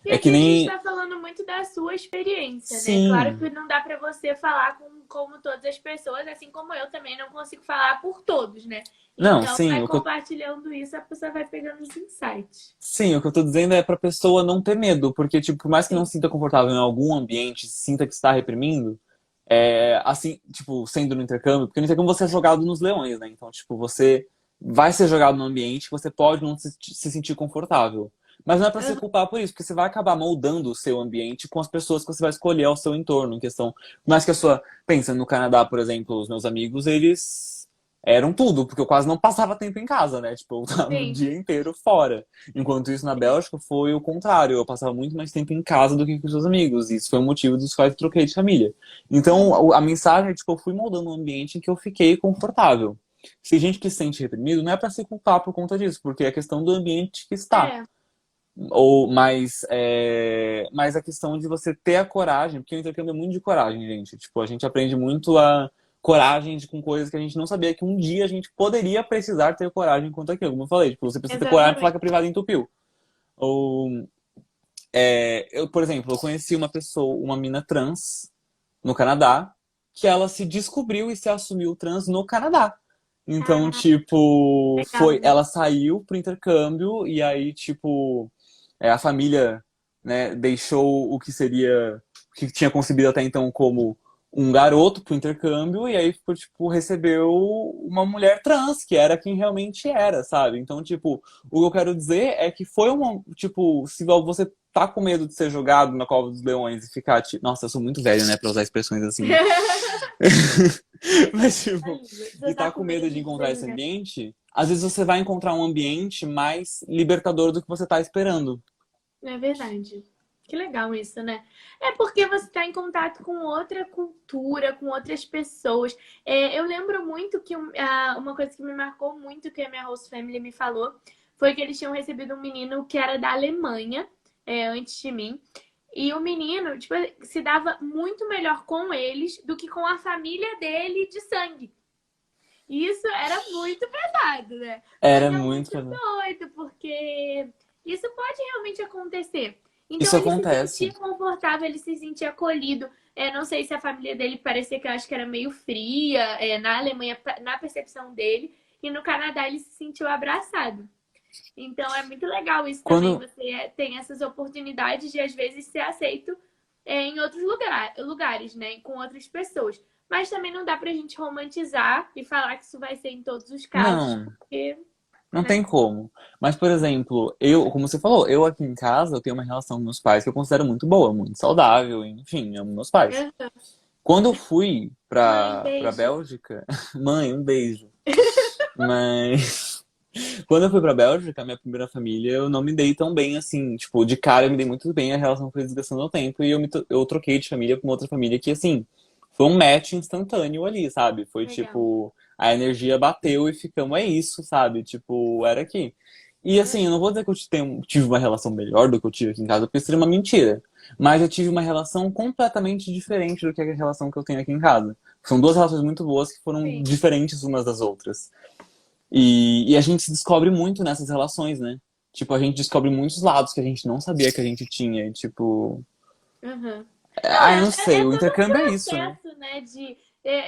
[SPEAKER 1] E
[SPEAKER 2] É que
[SPEAKER 1] aqui a gente
[SPEAKER 2] nem.
[SPEAKER 1] está falando muito da sua experiência, né? Claro
[SPEAKER 2] Sim.
[SPEAKER 1] que não dá para você falar como todas as pessoas, assim como eu também não consigo falar por todos, né?
[SPEAKER 2] Não,
[SPEAKER 1] Então,
[SPEAKER 2] sim,
[SPEAKER 1] vai compartilhando isso, a pessoa vai pegando os insights.
[SPEAKER 2] sim, o que eu tô dizendo é pra pessoa não ter medo, porque, tipo, por mais que não
[SPEAKER 1] Sim.
[SPEAKER 2] se sinta confortável em algum ambiente, sinta que está reprimindo, assim, tipo, sendo no intercâmbio, porque no intercâmbio você é jogado nos leões, né? Então, tipo, você vai ser jogado num ambiente que você pode não se sentir confortável. Mas não é pra se
[SPEAKER 1] Aham.
[SPEAKER 2] culpar por isso, porque você vai acabar moldando o seu ambiente com as pessoas que você vai escolher ao seu entorno, em questão. Por mais que a sua. Pensa, no Canadá, por exemplo, os meus amigos, eles eram tudo, porque eu quase não passava tempo em casa, né? Tipo, eu tava o
[SPEAKER 1] Sim.
[SPEAKER 2] dia inteiro fora. Enquanto isso, na Bélgica, foi o contrário. Eu passava muito mais tempo em casa do que com os meus amigos. E isso foi um motivo dos quais eu troquei de família.
[SPEAKER 1] Uhum.
[SPEAKER 2] Então, a mensagem é, tipo, eu fui moldando um ambiente em que eu fiquei confortável. Se tem gente que se sente reprimido, não é pra se culpar por conta disso, porque é questão do ambiente que está.
[SPEAKER 1] É,
[SPEAKER 2] Mas a questão de você ter a coragem, porque o intercâmbio é muito de coragem, gente. Tipo, a gente aprende muito a coragem com coisas que a gente não sabia que um dia a gente poderia precisar ter coragem quanto aquilo. Como eu falei, tipo, você precisa ter coragem pra falar que
[SPEAKER 1] Exatamente.
[SPEAKER 2] a privada entupiu. Ou, eu, por exemplo, eu conheci uma pessoa, uma mina trans no Canadá, que ela se descobriu e se assumiu trans no Canadá. Então,
[SPEAKER 1] Ah,
[SPEAKER 2] tipo,
[SPEAKER 1] legal, né?
[SPEAKER 2] ela saiu pro intercâmbio e aí, tipo, a família, né, deixou o que seria, o que tinha concebido até então como um garoto pro intercâmbio e aí, tipo, recebeu uma mulher trans, que era quem realmente era, sabe? Então, tipo, o que eu quero dizer é que foi uma, tipo, se você tá com medo de ser jogado na cova dos leões e ficar, tipo, nossa, eu sou muito velho, né, pra usar expressões assim, né?
[SPEAKER 1] Esse é
[SPEAKER 2] Mas,
[SPEAKER 1] o da
[SPEAKER 2] tipo,
[SPEAKER 1] língua. Você
[SPEAKER 2] e
[SPEAKER 1] tá
[SPEAKER 2] tá
[SPEAKER 1] com
[SPEAKER 2] com
[SPEAKER 1] medo
[SPEAKER 2] medo de
[SPEAKER 1] de
[SPEAKER 2] encontrar
[SPEAKER 1] ser
[SPEAKER 2] esse
[SPEAKER 1] julgado.
[SPEAKER 2] ambiente, às vezes você vai encontrar um ambiente mais libertador do que você tá esperando.
[SPEAKER 1] É verdade. Que legal isso, né? É porque você está em contato com outra cultura, com outras pessoas. Eu lembro muito que uma coisa que me marcou muito que a minha host family me falou foi que eles tinham recebido um menino que era da Alemanha, antes de mim. E o menino, tipo, se dava muito melhor com eles do que com a família dele de sangue. E isso era muito pesado, né? Mas
[SPEAKER 2] Era
[SPEAKER 1] é
[SPEAKER 2] muito.
[SPEAKER 1] muito doido, porque isso pode realmente acontecer. Então
[SPEAKER 2] Isso
[SPEAKER 1] ele se sentia
[SPEAKER 2] acontece.
[SPEAKER 1] confortável, ele se sentia acolhido. Não sei se a família dele parecia que eu acho que era meio fria, na Alemanha, na percepção dele, e no Canadá ele se sentiu abraçado. Então é muito legal isso também.
[SPEAKER 2] Quando.
[SPEAKER 1] Você tem essas oportunidades de às vezes ser aceito em outros lugares, né? Com outras pessoas. Mas também não dá pra gente romantizar e falar que isso vai ser em todos os casos,
[SPEAKER 2] Não,
[SPEAKER 1] porque,
[SPEAKER 2] não
[SPEAKER 1] né?
[SPEAKER 2] tem como. Mas, por exemplo, eu, como você falou, eu aqui em casa, eu tenho uma relação com meus pais que eu considero muito boa, muito saudável, enfim, amo meus pais.
[SPEAKER 1] Aham.
[SPEAKER 2] Quando eu fui
[SPEAKER 1] Mãe,
[SPEAKER 2] pra
[SPEAKER 1] beijo.
[SPEAKER 2] Bélgica, mãe, um beijo. Mas quando eu fui pra Bélgica, a minha primeira família, eu não me dei tão bem assim. Tipo, de cara eu me dei muito bem, a relação foi desgastando o tempo e eu troquei de família com outra família que, assim, foi um match instantâneo ali, sabe? Foi
[SPEAKER 1] Legal.
[SPEAKER 2] tipo, a energia bateu e ficamos, é isso, sabe? Tipo, era aqui. E assim, eu não vou dizer que eu tive uma relação melhor do que eu tive aqui em casa, porque seria uma mentira. Mas eu tive uma relação completamente diferente do que a relação que eu tenho aqui em casa. São duas relações muito boas que foram
[SPEAKER 1] Sim.
[SPEAKER 2] diferentes umas das outras. E a gente se descobre muito nessas relações, né? Tipo, a gente descobre muitos lados que a gente não sabia que a gente tinha. E, tipo,
[SPEAKER 1] Aham. Não,
[SPEAKER 2] eu não sei, o
[SPEAKER 1] todo um
[SPEAKER 2] intercâmbio é isso, né?
[SPEAKER 1] processo, né?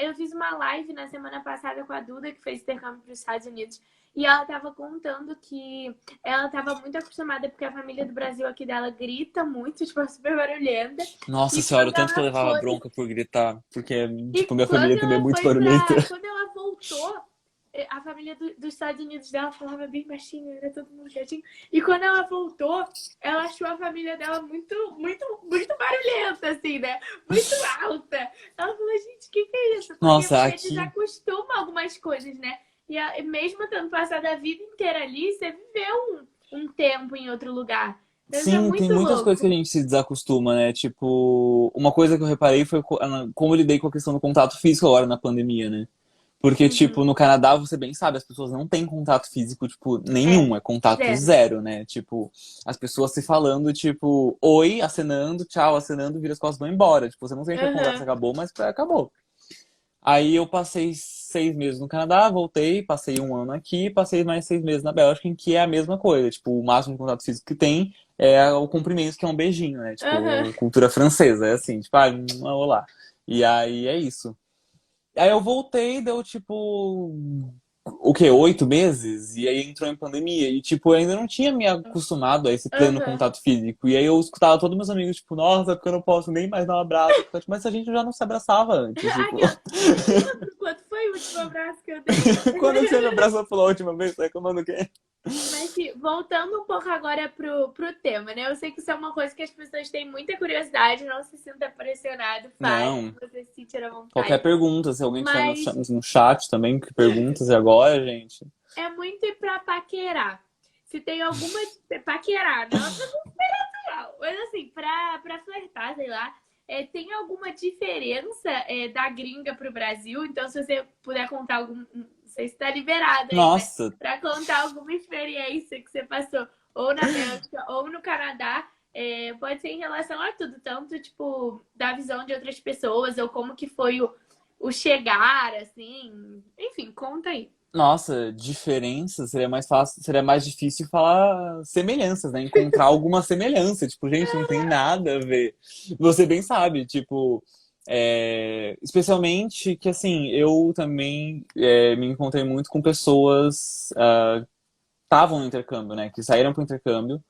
[SPEAKER 1] Eu fiz uma live na semana passada com a Duda, que fez intercâmbio para os Estados Unidos, e ela estava contando que ela estava muito acostumada, porque a família do Brasil aqui dela grita muito, tipo, é super barulhenta.
[SPEAKER 2] Nossa
[SPEAKER 1] E
[SPEAKER 2] senhora, o
[SPEAKER 1] quando
[SPEAKER 2] tanto que eu
[SPEAKER 1] ela
[SPEAKER 2] levava
[SPEAKER 1] foi
[SPEAKER 2] bronca por gritar. Porque,
[SPEAKER 1] E
[SPEAKER 2] tipo, minha
[SPEAKER 1] quando
[SPEAKER 2] família também é
[SPEAKER 1] ela
[SPEAKER 2] muito
[SPEAKER 1] foi
[SPEAKER 2] barulhenta.
[SPEAKER 1] pra. Quando ela voltou, a família dos Estados Unidos dela falava bem baixinho, era todo mundo quietinho. E quando ela voltou, ela achou a família dela muito, muito, muito barulhenta, assim, né? Muito alta. Ela falou, gente, o que é isso? Porque
[SPEAKER 2] Nossa,
[SPEAKER 1] você
[SPEAKER 2] aqui.
[SPEAKER 1] desacostuma algumas coisas, né? E mesmo tendo passado a vida inteira ali, você viveu um tempo em outro lugar. Então isso é
[SPEAKER 2] Sim, tem
[SPEAKER 1] muito
[SPEAKER 2] muitas coisas que
[SPEAKER 1] louco.
[SPEAKER 2] a gente se desacostuma, né? Tipo, uma coisa que eu reparei foi como eu lidei com a questão do contato físico agora na pandemia, né? Porque, tipo,
[SPEAKER 1] Uhum.
[SPEAKER 2] no Canadá, você bem sabe, as pessoas não têm contato físico, tipo,
[SPEAKER 1] É,
[SPEAKER 2] nenhum, é contato
[SPEAKER 1] zero.
[SPEAKER 2] zero, né? Tipo, as pessoas se falando, tipo, oi, acenando, tchau, acenando, vira as costas e vão embora. Tipo, você não sente que a conversa
[SPEAKER 1] Aham.
[SPEAKER 2] acabou, mas acabou. Aí eu passei 6 meses no Canadá, voltei, passei um ano aqui, passei mais 6 meses na Bélgica, em que é a mesma coisa. Tipo, o máximo de contato físico que tem é o cumprimento, que é um beijinho, né?
[SPEAKER 1] Aham.
[SPEAKER 2] Tipo, cultura francesa, é assim, tipo, olá. E aí é isso. Aí eu voltei, deu tipo, o quê? 8 meses? E aí entrou em pandemia. E tipo, eu ainda não tinha me acostumado a esse pleno
[SPEAKER 1] Aham.
[SPEAKER 2] contato físico. E aí eu escutava todos meus amigos, tipo, nossa, porque eu não posso nem mais dar um abraço. Eu ficava, tipo, mas a gente já não se abraçava antes, tipo.
[SPEAKER 1] Aquela, nem lembro quando foi o último abraço que eu dei.
[SPEAKER 2] Quando você me abraçou pela última vez, tá reclamando o quê?
[SPEAKER 1] Mas voltando um pouco agora pro tema, né? Eu sei que isso é uma coisa que as pessoas têm muita curiosidade, não se sinta pressionado, fale,
[SPEAKER 2] Não,
[SPEAKER 1] você se sentir à
[SPEAKER 2] qualquer
[SPEAKER 1] vontade.
[SPEAKER 2] pergunta, se alguém tiver
[SPEAKER 1] Mas
[SPEAKER 2] no chat também, que perguntas e agora, gente.
[SPEAKER 1] é muito ir pra paquerar. Se tem alguma. Paquerar, não não. Mas assim, pra flertar, sei lá, tem alguma diferença da gringa pro Brasil? Então, se você puder contar algum. Não sei se tá liberado aí, né?
[SPEAKER 2] Nossa,
[SPEAKER 1] Pra contar alguma experiência que você passou ou na Bélgica ou no Canadá. Pode ser em relação a tudo, tanto tipo da visão de outras pessoas ou como que foi o chegar, assim? Enfim, conta aí.
[SPEAKER 2] Nossa, diferença seria mais fácil, seria mais difícil falar semelhanças, né? Encontrar alguma semelhança. Tipo, gente, não tem nada a ver. Você bem sabe, tipo, especialmente que assim, eu também me encontrei muito com pessoas que estavam no intercâmbio, né? Que saíram para o intercâmbio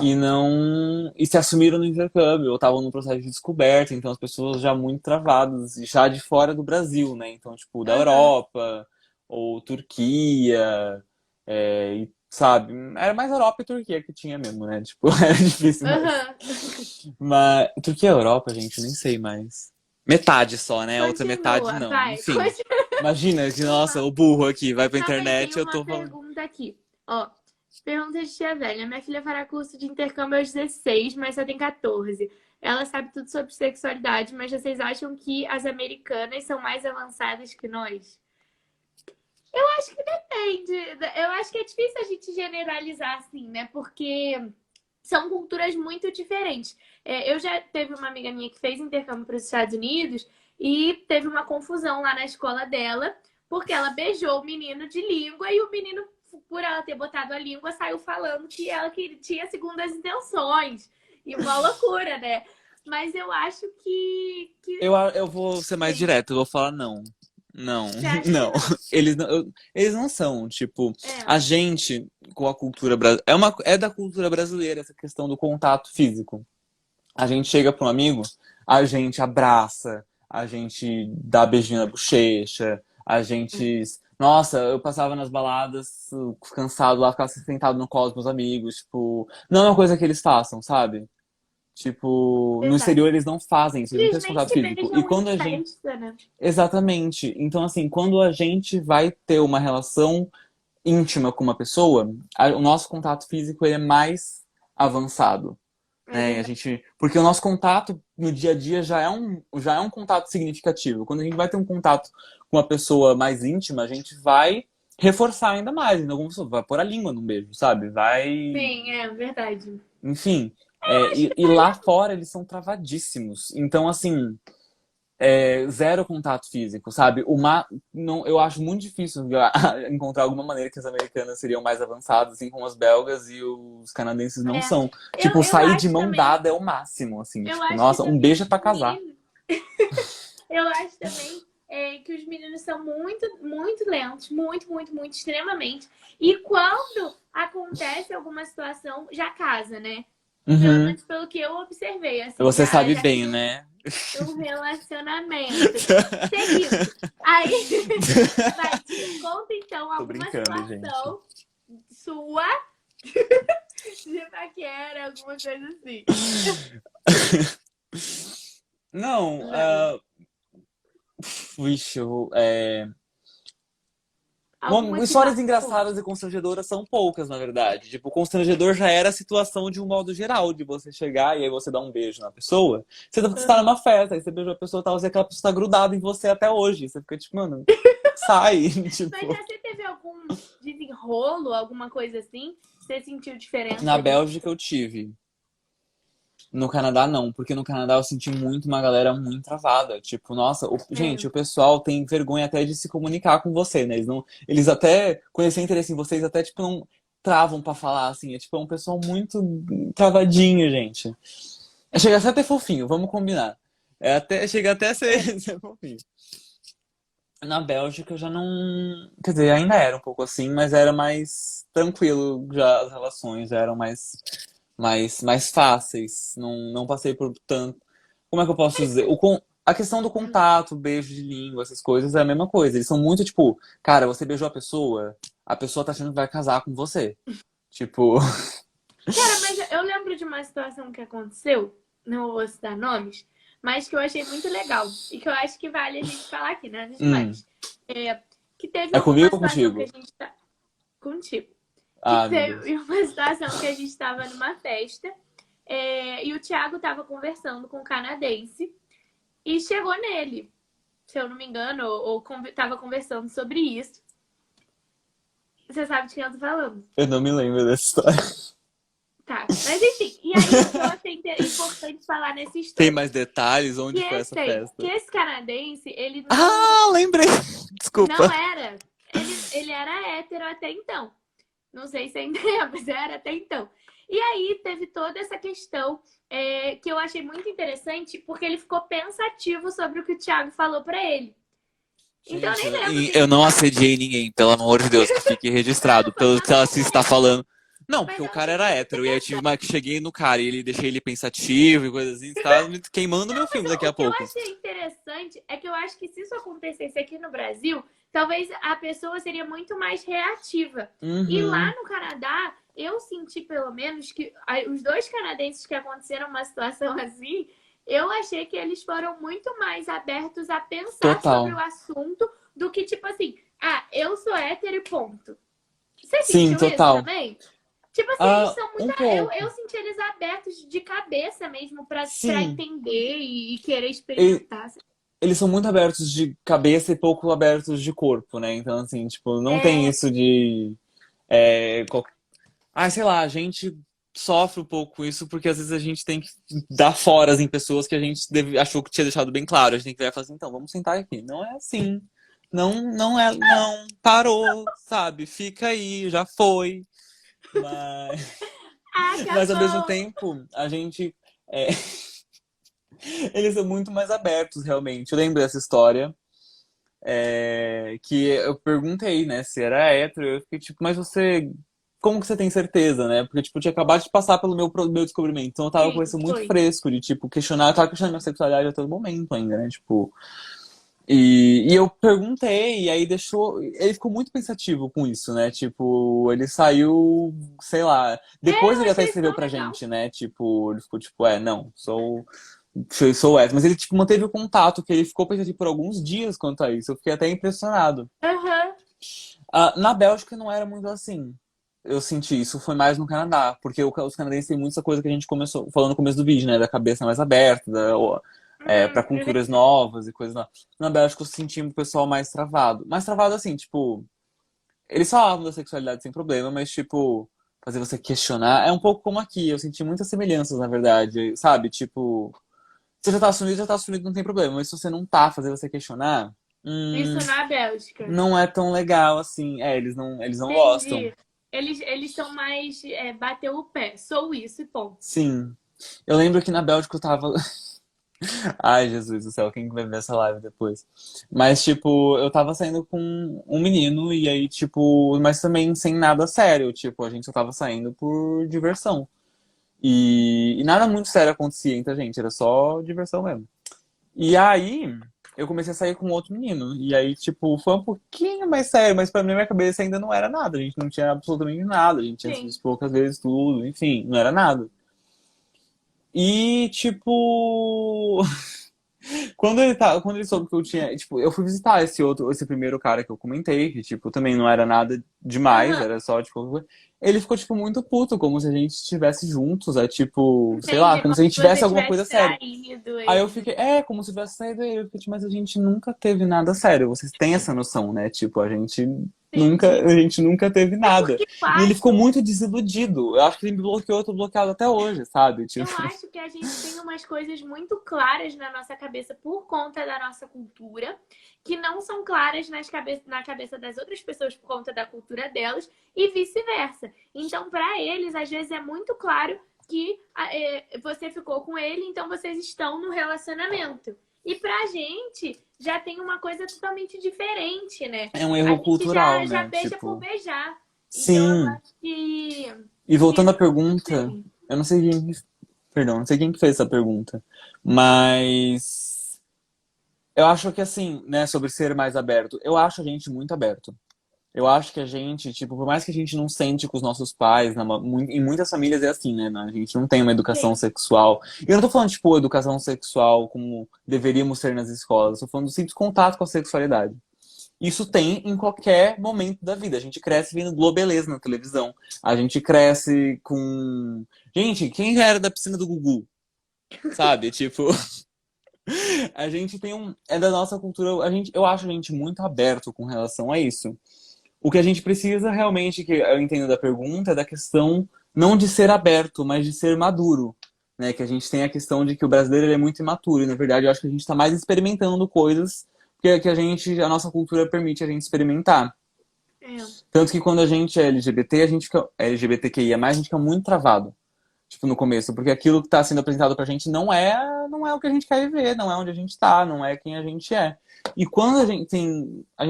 [SPEAKER 2] e não e se assumiram no intercâmbio, ou estavam no processo de descoberta, então as pessoas já muito travadas, já de fora do Brasil, né? Então, tipo, da
[SPEAKER 1] Aham,
[SPEAKER 2] Europa, ou Turquia, e, sabe? Era mais Europa e Turquia que tinha mesmo, né? Tipo, era difícil mais.
[SPEAKER 1] aham.
[SPEAKER 2] Mas Turquia é Europa, gente, eu nem sei mais. Metade só, né? A outra metade
[SPEAKER 1] Continua,
[SPEAKER 2] não.
[SPEAKER 1] vai.
[SPEAKER 2] Enfim. Imagina que, nossa,
[SPEAKER 1] Continua.
[SPEAKER 2] o burro aqui vai pra
[SPEAKER 1] Calma aí, tem
[SPEAKER 2] internet e eu
[SPEAKER 1] uma
[SPEAKER 2] tô falando.
[SPEAKER 1] pergunta aqui. Ó, pergunta de tia velha. Minha filha fará curso de intercâmbio aos 16, mas só tem 14. Ela sabe tudo sobre sexualidade, mas vocês acham que as americanas são mais avançadas que nós? Eu acho que depende. Eu acho que é difícil a gente generalizar assim, né? Porque são culturas muito diferentes. Eu já teve uma amiga minha que fez intercâmbio para os Estados Unidos e teve uma confusão lá na escola dela, porque ela beijou o menino de língua e o menino, por ela ter botado a língua, saiu falando que ela que tinha segundas intenções. E uma loucura, né? Mas eu acho
[SPEAKER 2] Eu vou ser mais
[SPEAKER 1] sim.
[SPEAKER 2] direto, eu vou falar não. Não,
[SPEAKER 1] Você acha que
[SPEAKER 2] não.
[SPEAKER 1] não?
[SPEAKER 2] Eles não são, tipo,
[SPEAKER 1] É,
[SPEAKER 2] a gente com a cultura brasileira. É da cultura brasileira essa questão do contato físico. A gente chega para um amigo, a gente abraça, a gente dá beijinho na bochecha, a gente. Nossa, eu passava nas baladas cansado lá, ficava sentado no colo dos meus amigos, tipo, não é uma coisa que eles façam, sabe? Tipo, no
[SPEAKER 1] verdade.
[SPEAKER 2] exterior eles não fazem isso, eles não têm
[SPEAKER 1] Eles
[SPEAKER 2] esse
[SPEAKER 1] nem
[SPEAKER 2] contato
[SPEAKER 1] se
[SPEAKER 2] físico. E
[SPEAKER 1] beijam em
[SPEAKER 2] quando a gente.
[SPEAKER 1] festa, né?
[SPEAKER 2] Exatamente. Então, assim, quando a gente vai ter uma relação íntima com uma pessoa, o nosso contato físico ele é mais avançado,
[SPEAKER 1] É
[SPEAKER 2] né?
[SPEAKER 1] verdade.
[SPEAKER 2] Porque o nosso contato no dia a dia já é um contato significativo. Quando a gente vai ter um contato com uma pessoa mais íntima, a gente vai reforçar ainda mais. Então, como você vai pôr a língua num beijo, sabe? Vai.
[SPEAKER 1] Sim, é verdade.
[SPEAKER 2] Enfim.
[SPEAKER 1] Acho que
[SPEAKER 2] E lá fora eles são travadíssimos. Então, assim, zero contato físico, sabe? Não, eu acho muito difícil encontrar alguma maneira que as americanas seriam mais avançadas, assim como as belgas e os canadenses não
[SPEAKER 1] é.
[SPEAKER 2] são.
[SPEAKER 1] Eu,
[SPEAKER 2] Tipo,
[SPEAKER 1] eu
[SPEAKER 2] sair de
[SPEAKER 1] acho
[SPEAKER 2] mão
[SPEAKER 1] também,
[SPEAKER 2] dada é o máximo, assim.
[SPEAKER 1] eu
[SPEAKER 2] Tipo,
[SPEAKER 1] acho que
[SPEAKER 2] nossa, um
[SPEAKER 1] também
[SPEAKER 2] beijo é
[SPEAKER 1] os
[SPEAKER 2] pra casar.
[SPEAKER 1] meninos, eu acho também que os meninos são muito, muito lentos, muito, muito, muito, extremamente. E quando acontece alguma situação, já casa, né? Pelo
[SPEAKER 2] Uhum.
[SPEAKER 1] menos pelo que eu observei, assim,
[SPEAKER 2] Você
[SPEAKER 1] já,
[SPEAKER 2] sabe
[SPEAKER 1] já
[SPEAKER 2] bem,
[SPEAKER 1] tive
[SPEAKER 2] né?
[SPEAKER 1] um relacionamento. Seguindo. Aí, vai, tia, conta então
[SPEAKER 2] Tô
[SPEAKER 1] alguma
[SPEAKER 2] brincando, gente.
[SPEAKER 1] situação sua de paquera, alguma coisa assim.
[SPEAKER 2] Não,
[SPEAKER 1] Vai.
[SPEAKER 2] vixe,
[SPEAKER 1] Alguma que
[SPEAKER 2] histórias
[SPEAKER 1] marcou.
[SPEAKER 2] engraçadas e constrangedoras são poucas, na verdade. Tipo, o constrangedor já era a situação de um modo geral, de você chegar e aí você dar um beijo na pessoa. Você tá
[SPEAKER 1] Uhum.
[SPEAKER 2] numa festa, aí você beijou a pessoa e tal, e aquela pessoa tá grudada em você até hoje. Você fica tipo, mano, sai.
[SPEAKER 1] Mas
[SPEAKER 2] Tipo,
[SPEAKER 1] já você teve algum desenrolo, alguma coisa assim? Você sentiu
[SPEAKER 2] na
[SPEAKER 1] diferença de.
[SPEAKER 2] Bélgica eu tive. No Canadá não, porque no Canadá eu senti muito uma galera muito travada. Tipo, nossa,
[SPEAKER 1] É,
[SPEAKER 2] gente, o pessoal tem vergonha até de se comunicar com você, né? Eles até conhecem interesse em vocês, até tipo não travam pra falar assim. É tipo um pessoal muito travadinho, gente. Chega até a ser fofinho, vamos combinar. Chega até a
[SPEAKER 1] é.
[SPEAKER 2] ser fofinho. Na Bélgica eu já não, quer dizer, ainda era um pouco assim, mas era mais tranquilo já as relações, já eram mais fáceis. Não passei por tanto. Como é que eu posso dizer? A questão do contato, beijo de língua, essas coisas é a mesma coisa. Eles são muito tipo, cara, você beijou a pessoa tá achando que vai casar com você. Tipo,
[SPEAKER 1] Cara, mas eu lembro de uma situação que aconteceu, não vou citar nomes, mas que eu achei muito legal. E que eu acho que vale a gente falar aqui, né?
[SPEAKER 2] hum,
[SPEAKER 1] Mas, que teve
[SPEAKER 2] é comigo
[SPEAKER 1] uma
[SPEAKER 2] ou
[SPEAKER 1] situação que a
[SPEAKER 2] contigo?
[SPEAKER 1] gente tá. Contigo. Que
[SPEAKER 2] Ah, meu Deus.
[SPEAKER 1] teve uma situação que a gente estava numa festa e o Thiago estava conversando com um canadense e chegou nele, se eu não me engano, ou estava conversando sobre isso. Você sabe de quem eu tô falando?
[SPEAKER 2] Eu não me lembro dessa história.
[SPEAKER 1] Tá, mas enfim. E aí, o que eu achei importante falar nessa
[SPEAKER 2] Tem
[SPEAKER 1] história.
[SPEAKER 2] mais detalhes?
[SPEAKER 1] Que
[SPEAKER 2] Onde foi essa
[SPEAKER 1] que
[SPEAKER 2] festa?
[SPEAKER 1] esse canadense, ele
[SPEAKER 2] Ah, lembrei!
[SPEAKER 1] não
[SPEAKER 2] Desculpa.
[SPEAKER 1] era. Ele era hétero até então. Não sei se ainda é, mas era até então. E aí teve toda essa questão que eu achei muito interessante, porque ele ficou pensativo sobre o que o Thiago falou pra ele. Então eu
[SPEAKER 2] Gente,
[SPEAKER 1] nem lembro o que
[SPEAKER 2] eu
[SPEAKER 1] ele
[SPEAKER 2] não
[SPEAKER 1] falou.
[SPEAKER 2] assediei ninguém, pelo amor de Deus, que fique registrado.
[SPEAKER 1] Foi
[SPEAKER 2] Pelo
[SPEAKER 1] uma
[SPEAKER 2] que ela se está
[SPEAKER 1] conversa.
[SPEAKER 2] falando. Não, porque
[SPEAKER 1] Mas
[SPEAKER 2] o
[SPEAKER 1] eu
[SPEAKER 2] cara
[SPEAKER 1] achei
[SPEAKER 2] era
[SPEAKER 1] muito
[SPEAKER 2] hétero, e aí eu tive uma que cheguei no cara e ele deixei ele pensativo e coisas assim, você tá me queimando meu
[SPEAKER 1] Mas
[SPEAKER 2] filme daqui
[SPEAKER 1] o
[SPEAKER 2] a
[SPEAKER 1] que eu
[SPEAKER 2] pouco.
[SPEAKER 1] achei interessante é que eu acho que se isso acontecesse aqui no Brasil, talvez a pessoa seria muito mais reativa. E lá
[SPEAKER 2] Uhum.
[SPEAKER 1] no Canadá, eu senti pelo menos que os dois canadenses que aconteceram uma situação assim, eu achei que eles foram muito mais abertos a pensar sobre
[SPEAKER 2] Total.
[SPEAKER 1] o assunto do que tipo assim, ah, eu sou hétero e ponto. Você
[SPEAKER 2] Sim,
[SPEAKER 1] sentiu isso
[SPEAKER 2] total.
[SPEAKER 1] também? Tipo assim, eles
[SPEAKER 2] Ah,
[SPEAKER 1] são muito.
[SPEAKER 2] um
[SPEAKER 1] Eu
[SPEAKER 2] pouco.
[SPEAKER 1] senti eles abertos de cabeça mesmo pra
[SPEAKER 2] Sim.
[SPEAKER 1] entender e querer
[SPEAKER 2] E-
[SPEAKER 1] experimentar.
[SPEAKER 2] Eles são muito abertos de cabeça e pouco abertos de corpo, né? Então, assim, tipo, não tem
[SPEAKER 1] É,
[SPEAKER 2] isso de. É, ah, sei lá, a gente sofre um pouco com isso porque às vezes a gente tem que dar foras em pessoas que a gente achou que tinha deixado bem claro. A gente tem que virar e falar assim, então, vamos sentar aqui. Não é assim. Não, não é, não. Parou, sabe? Fica aí, já foi. Mas, mas ao mesmo
[SPEAKER 1] acabou.
[SPEAKER 2] tempo, a gente. é, eles são muito mais abertos, realmente. Eu lembro dessa história. Que eu perguntei, né, se era hétero, eu fiquei tipo, mas você, como que você tem certeza, né? Porque, tipo, eu tinha acabado de passar pelo meu descobrimento, então eu tava com
[SPEAKER 1] Sim,
[SPEAKER 2] isso muito
[SPEAKER 1] foi.
[SPEAKER 2] fresco, de, tipo, questionar, eu tava questionando minha sexualidade a todo momento ainda, né, tipo, e eu perguntei, e aí deixou, ele ficou muito pensativo com isso, né, tipo, ele saiu, sei lá,
[SPEAKER 1] É,
[SPEAKER 2] depois
[SPEAKER 1] eu
[SPEAKER 2] ele até
[SPEAKER 1] achei isso
[SPEAKER 2] escreveu
[SPEAKER 1] tão
[SPEAKER 2] pra
[SPEAKER 1] legal.
[SPEAKER 2] gente, né, tipo, ele ficou tipo, não, sou hétero. Mas ele, tipo, manteve o contato, que ele ficou pensativo por alguns dias quanto a isso. Eu fiquei até impressionado.
[SPEAKER 1] Aham.
[SPEAKER 2] Na Bélgica não era muito assim. Eu senti isso, foi mais no Canadá. Porque os canadenses têm muita coisa que a gente começou falando no começo do vídeo, né? Da cabeça mais aberta, pra
[SPEAKER 1] É
[SPEAKER 2] culturas novas e coisas novas. Na Bélgica eu senti um pessoal mais travado. Mais travado assim, tipo, eles falavam da sexualidade sem problema, mas, tipo, fazer você questionar é um pouco como aqui. Eu senti muitas semelhanças, na verdade, sabe? Tipo, você já tá assumido, não tem problema. Mas se você não tá, fazer você questionar,
[SPEAKER 1] isso na Bélgica.
[SPEAKER 2] não é tão legal assim. Eles não gostam.
[SPEAKER 1] Entendi. Eles são mais bater o pé. Sou isso e ponto.
[SPEAKER 2] Sim. Eu lembro que na Bélgica eu tava. Ai, Jesus do céu, quem que vai ver essa live depois? Mas, tipo, eu tava saindo com um menino e aí, tipo, mas também sem nada sério. Tipo, a gente só tava saindo por diversão. E nada muito sério acontecia entre a gente, era só diversão mesmo. E aí, eu comecei a sair com outro menino. E aí, tipo, foi um pouquinho mais sério, mas pra mim, minha cabeça ainda não era nada. A gente não tinha absolutamente nada. A gente tinha se
[SPEAKER 1] Sim.
[SPEAKER 2] visto poucas vezes, tudo. Enfim, não era nada. E, tipo, quando ele soube que eu tinha, tipo, eu fui visitar esse primeiro cara que eu comentei, que, tipo, também não era nada demais,
[SPEAKER 1] Aham.
[SPEAKER 2] era só, tipo, ele ficou, tipo, muito puto, como se a gente estivesse juntos, tipo, sei lá,
[SPEAKER 1] Entendi.
[SPEAKER 2] como
[SPEAKER 1] Como
[SPEAKER 2] se a gente
[SPEAKER 1] se você
[SPEAKER 2] tivesse alguma
[SPEAKER 1] tivesse
[SPEAKER 2] coisa séria.
[SPEAKER 1] traído
[SPEAKER 2] Aí eu
[SPEAKER 1] ele.
[SPEAKER 2] fiquei, como se tivesse saído aí. Eu fiquei, tipo, mas a gente nunca teve nada sério. Vocês têm essa noção, né? Tipo,
[SPEAKER 1] Entendi.
[SPEAKER 2] a gente nunca teve
[SPEAKER 1] É
[SPEAKER 2] nada.
[SPEAKER 1] porque eu
[SPEAKER 2] E ele ficou
[SPEAKER 1] acho.
[SPEAKER 2] muito desiludido. Eu acho que ele me bloqueou, eu tô bloqueado até hoje, sabe? Tipo,
[SPEAKER 1] Eu acho que a gente tem umas coisas muito claras na nossa cabeça por conta da nossa cultura, que não são claras na cabeça das outras pessoas por conta da cultura delas, e vice-versa. Então, para eles, às vezes é muito claro que você ficou com ele, então vocês estão no relacionamento. E pra gente, já tem uma coisa totalmente diferente, né?
[SPEAKER 2] é um
[SPEAKER 1] A
[SPEAKER 2] erro
[SPEAKER 1] gente
[SPEAKER 2] cultural,
[SPEAKER 1] já
[SPEAKER 2] né?
[SPEAKER 1] beija por
[SPEAKER 2] Tipo,
[SPEAKER 1] beijar. Então, eu
[SPEAKER 2] sim.
[SPEAKER 1] acho que
[SPEAKER 2] E voltando à
[SPEAKER 1] isso é
[SPEAKER 2] pergunta,
[SPEAKER 1] diferente.
[SPEAKER 2] eu não sei perdão, não sei quem que fez essa pergunta, mas eu acho que assim, né, sobre ser mais aberto, eu acho a gente muito aberto. Eu acho que a gente, tipo, por mais que a gente não sente com os nossos pais, em muitas famílias é assim, né? A gente não tem uma educação
[SPEAKER 1] Sim.
[SPEAKER 2] sexual. E eu não tô falando, tipo, educação sexual como deveríamos ter nas escolas. Eu tô falando do simples contato com a sexualidade. Isso tem em qualquer momento da vida. A gente cresce vendo Globeleza na televisão. A gente cresce com. Gente, quem já era da piscina do Gugu? Sabe? Tipo, a gente tem um. É da nossa cultura. Eu acho a gente muito aberto com relação a isso. O que a gente precisa realmente, que eu entendo da pergunta, é da questão não de ser aberto, mas de ser maduro, né? Que a gente tem a questão de que o brasileiro ele é muito imaturo, e na verdade eu acho que a gente está mais experimentando coisas que a nossa cultura permite a gente experimentar.
[SPEAKER 1] É.
[SPEAKER 2] Tanto que quando a gente é LGBT, a gente fica LGBTQIA+, a gente fica muito travado, tipo, no começo, porque aquilo que está sendo apresentado pra gente não é o que a gente quer viver, não é onde a gente tá, não é quem a gente é. E quando a gente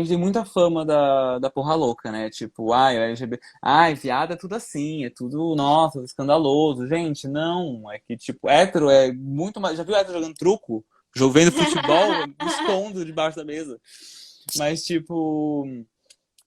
[SPEAKER 2] tem muita fama da porra louca, né? Tipo, ai, LGBT, ai, viado é tudo assim, é tudo, nossa, escandaloso. Gente, não, é que, tipo, hétero é muito mais. Já viu hétero jogando truco? Jogando futebol, eu me escondo debaixo da mesa. Mas, tipo,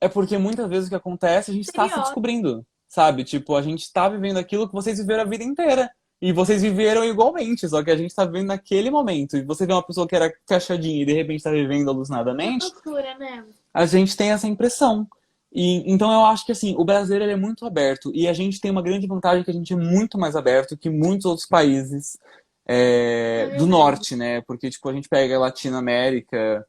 [SPEAKER 2] é porque muitas vezes o que acontece, a gente está se
[SPEAKER 1] Estereótipo.
[SPEAKER 2] descobrindo, sabe? Tipo, a gente está vivendo aquilo que vocês viveram a vida inteira. E vocês viveram igualmente, só que a gente tá vivendo naquele momento. E você vê uma pessoa que era fechadinha e de repente tá vivendo
[SPEAKER 1] Que
[SPEAKER 2] alucinadamente,
[SPEAKER 1] loucura, né?
[SPEAKER 2] a gente tem essa impressão. E, então eu acho que assim, o brasileiro ele é muito aberto. E a gente tem uma grande vantagem que a gente é muito mais aberto que muitos outros países
[SPEAKER 1] É
[SPEAKER 2] do
[SPEAKER 1] verdade.
[SPEAKER 2] norte, né? Porque, tipo, a gente pega a Latinoamérica,